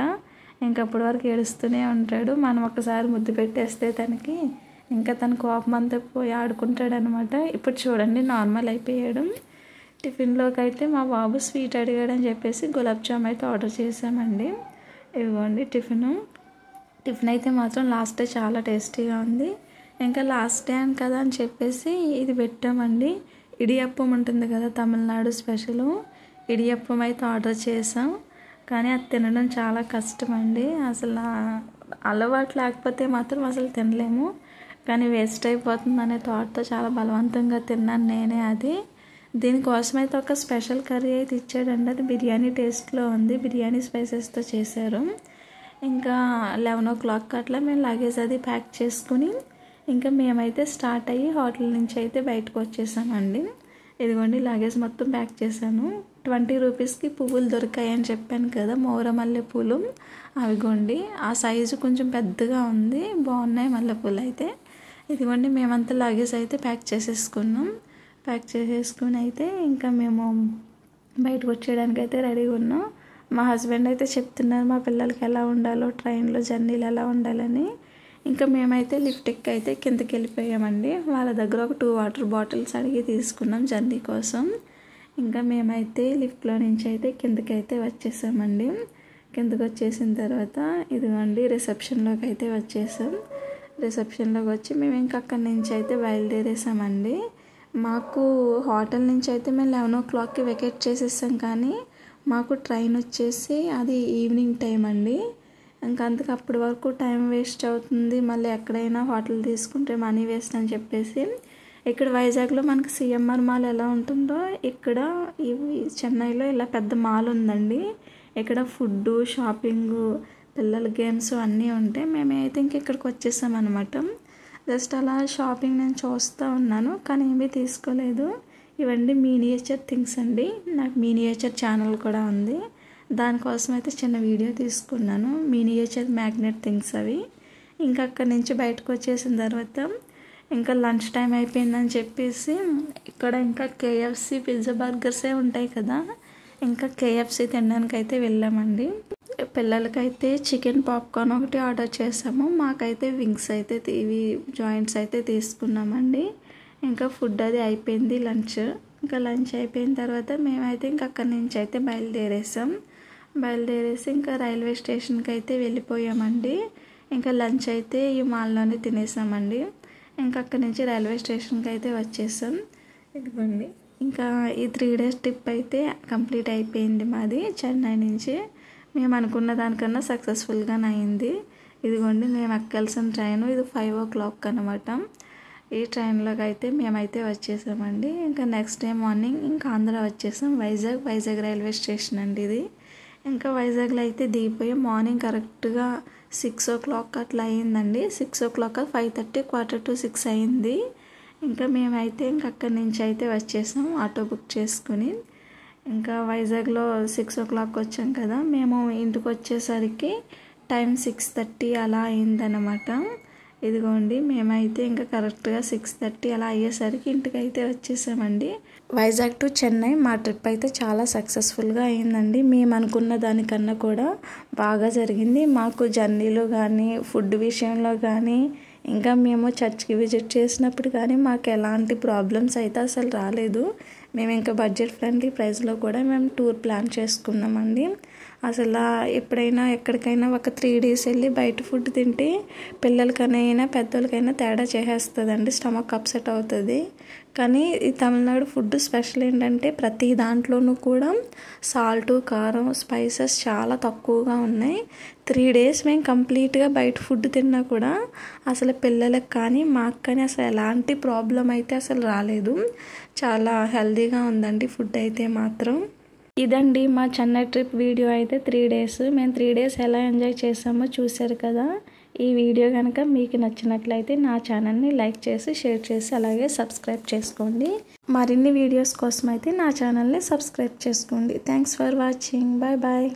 ఇంకప్పటి వరకు ఏడుస్తూనే ఉంటాడు. మనం ఒకసారి ముద్దు పెట్టేస్తే తనకి ఇంకా తన కోపం అంతా పోయి ఆడుకుంటాడు అనమాట. ఇప్పుడు చూడండి నార్మల్ అయిపోయాడు. టిఫిన్లోకి అయితే మా బాబు స్వీట్ అడిగాడని చెప్పేసి గులాబ్ జామ్ అయితే ఆర్డర్ చేసామండి. ఇవ్వండి టిఫిన్ అయితే మాత్రం లాస్ట్ డే చాలా టేస్టీగా ఉంది. ఇంకా లాస్ట్ డే అని కదా అని చెప్పేసి ఇది పెట్టామండి. ఇడియప్పం ఉంటుంది కదా తమిళనాడు స్పెషల్, ఇడియప్పం అయితే ఆర్డర్ చేసాం. కానీ అది తినడం చాలా కష్టం అండి. అసలు అలవాటు లేకపోతే మాత్రం అసలు తినలేము, కానీ వేస్ట్ అయిపోతుంది అనే థాట్తో చాలా బలవంతంగా తిన్నాను నేనే అది. దీనికోసం అయితే ఒక స్పెషల్ కర్రీ అయితే ఇచ్చాడండి. అది బిర్యానీ టేస్ట్లో ఉంది, బిర్యానీ స్పైసెస్తో చేశారు. ఇంకా 11 అట్లా మేము లగేజ్ అది ప్యాక్ చేసుకుని ఇంకా మేమైతే స్టార్ట్ అయ్యి హోటల్ నుంచి అయితే బయటకు వచ్చేసామండి. ఇదిగోండి లగేజ్ మొత్తం ప్యాక్ చేశాను. 20 రూపీస్కి పువ్వులు దొరికాయని చెప్పాను కదా, మోర మల్లెపూలు. అవిగోండి ఆ సైజు కొంచెం పెద్దగా ఉంది, బాగున్నాయి మల్లెపూలు అయితే. ఇదిగోండి మేమంతా లగేజ్ అయితే ప్యాక్ చేసేసుకున్నాం. ప్యాక్ చేసేసుకుని అయితే ఇంకా మేము బయటకు వచ్చేయడానికి అయితే రెడీగా ఉన్నాం. మా హస్బెండ్ అయితే చెప్తున్నారు మా పిల్లలకి ఎలా ఉండాలో, ట్రైన్లో జర్నీలు ఎలా ఉండాలని. ఇంకా మేమైతే లిఫ్ట్ ఎక్కి అయితే కిందకి వెళ్ళిపోయామండి. వాళ్ళ దగ్గర ఒక 2 వాటర్ బాటిల్స్ అడిగి తీసుకున్నాం జర్నీ కోసం. ఇంకా మేమైతే లిఫ్ట్లో నుంచి అయితే కిందకి అయితే వచ్చేసామండి. కిందకి వచ్చేసిన తర్వాత ఇదిగోండి రిసెప్షన్లోకి అయితే వచ్చేసాం. రిసెప్షన్లోకి వచ్చి మేము ఇంకా అక్కడి నుంచి అయితే బయలుదేరేసామండి. మాకు హోటల్ నుంచి అయితే మేము 11 వెకేట్ చేసేసాం, కానీ మాకు ట్రైన్ వచ్చేసి అది ఈవినింగ్ టైం అండి. ఇంకా అందుకు అప్పటి వరకు టైం వేస్ట్ అవుతుంది, మళ్ళీ ఎక్కడైనా హోటల్ తీసుకుంటే మనీ వేస్ట్ అని చెప్పేసి ఇక్కడ వైజాగ్లో మనకి సిఎంఆర్ మాల్ ఎలా ఉంటుందో ఇక్కడ చెన్నైలో ఇలా పెద్ద మాల్ ఉందండి. ఇక్కడ ఫుడ్, షాపింగ్, పిల్లల గేమ్స్ అన్నీ ఉంటాయి. మేమైతే ఇంక ఇక్కడికి వచ్చేసామన్నమాట. జస్ట్ అలా షాపింగ్ నేను చూస్తూ ఉన్నాను, కానీ ఏమీ తీసుకోలేదు. ఇవన్నీ మినియేచర్ థింగ్స్ అండి. నాకు మినియేచర్ ఛానల్ కూడా ఉంది, దానికోసం అయితే చిన్న వీడియో తీసుకున్నాను. మినియేచర్ మ్యాగ్నెట్ థింగ్స్ అవి. ఇంకా అక్కడి నుంచి బయటకు వచ్చేసిన తర్వాత ఇంకా లంచ్ టైం అయిపోయిందని చెప్పేసి ఇక్కడ ఇంకా కేఎఫ్సి, పిజ్జా, బర్గర్సే ఉంటాయి కదా, ఇంకా కేఎఫ్సి తినడానికి అయితే వెళ్ళామండి. పిల్లలకైతే చికెన్ పాప్కార్న్ ఒకటి ఆర్డర్ చేసాము, మాకైతే వింగ్స్ అయితే ఇవి జాయింట్స్ అయితే తీసుకున్నామండి. ఇంకా ఫుడ్ అది అయిపోయింది లంచ్. ఇంకా లంచ్ అయిపోయిన తర్వాత మేమైతే ఇంకా అక్కడి నుంచి అయితే బయలుదేరేసి ఇంకా రైల్వే స్టేషన్కి అయితే వెళ్ళిపోయామండి. ఇంకా లంచ్ అయితే ఈ మాల్లోనే తినేసామండి. ఇంకా అక్కడి నుంచి రైల్వే స్టేషన్కి అయితే వచ్చేసాం. ఇదిగోండి ఇంకా ఈ 3 డేస్ ట్రిప్ అయితే కంప్లీట్ అయిపోయింది మాది చెన్నై నుంచి. మేము అనుకున్న దానికన్నా సక్సెస్ఫుల్గానే అయింది. ఇదిగోండి మేము ఎక్కాల్సిన ట్రైన్ ఇది 5 o'clock అనమాట. ఈ ట్రైన్లోకి అయితే మేమైతే వచ్చేసామండి. ఇంకా నెక్స్ట్ డే మార్నింగ్ ఇంకా ఆంధ్ర వచ్చేసాం. వైజాగ్ రైల్వే స్టేషన్ అండి ఇది. ఇంకా వైజాగ్లో అయితే దిగిపోయి మార్నింగ్ కరెక్ట్గా 6 o'clock అట్లా అయిందండి. 6 o'clock 5:30, 5:45 అయింది. ఇంకా మేమైతే ఇంక అక్కడి నుంచి అయితే వచ్చేసాం ఆటో బుక్ చేసుకుని. ఇంకా వైజాగ్లో 6 o'clock వచ్చాం కదా, మేము ఇంటికి వచ్చేసరికి టైం 6:30 అలా అయిందనమాట. ఇదిగోండి మేమైతే ఇంకా కరెక్ట్గా 6:30 అలా అయ్యేసరికి ఇంటికి అయితే వచ్చేసామండి. వైజాగ్ టు చెన్నై మా ట్రిప్ అయితే చాలా సక్సెస్ఫుల్గా అయిందండి. మేము అనుకున్న దానికన్నా కూడా బాగా జరిగింది. మాకు జర్నీలో కానీ, ఫుడ్ విషయంలో కానీ, ఇంకా మేము చర్చ్కి విజిట్ చేసినప్పుడు కానీ మాకు ఎలాంటి ప్రాబ్లమ్స్ అయితే అసలు రాలేదు. మేము ఇంకా బడ్జెట్ ఫ్రెండ్లీ ప్రైస్లో కూడా మేము టూర్ ప్లాన్ చేసుకున్నామండి. అసలు ఎప్పుడైనా ఎక్కడికైనా ఒక 3 days వెళ్ళి బయట ఫుడ్ తింటే పిల్లలకైనా పెద్దోళ్ళకైనా తేడా చేసేస్తుందండి, స్టమక్ అప్సెట్ అవుతుంది. కానీ ఈ తమిళనాడు ఫుడ్ స్పెషల్ ఏంటంటే ప్రతి దాంట్లోనూ కూడా సాల్ట్, కారం, స్పైసెస్ చాలా తక్కువగా ఉన్నాయి. 3 days మేము కంప్లీట్గా బయట ఫుడ్ తిన్నా కూడా అసలు పిల్లలకు కానీ మాకు కానీ అసలు ఎలాంటి ప్రాబ్లం అయితే అసలు రాలేదు. చాలా హెల్తీగా ఉందండి ఫుడ్ అయితే మాత్రం. ఇదండి మా చెన్నై ట్రిప్ వీడియో అయితే 3 days. మేము 3 days ఎలా ఎంజాయ్ చేసామో చూశారు కదా. ఈ వీడియో కనుక మీకు నచ్చినట్లయితే నా ఛానల్ని లైక్ చేసి, షేర్ చేసి, అలాగే సబ్స్క్రైబ్ చేసుకోండి. మరిన్ని వీడియోస్ కోసం అయితే నా ఛానల్ని సబ్స్క్రైబ్ చేసుకోండి. Thanks for watching. Bye bye.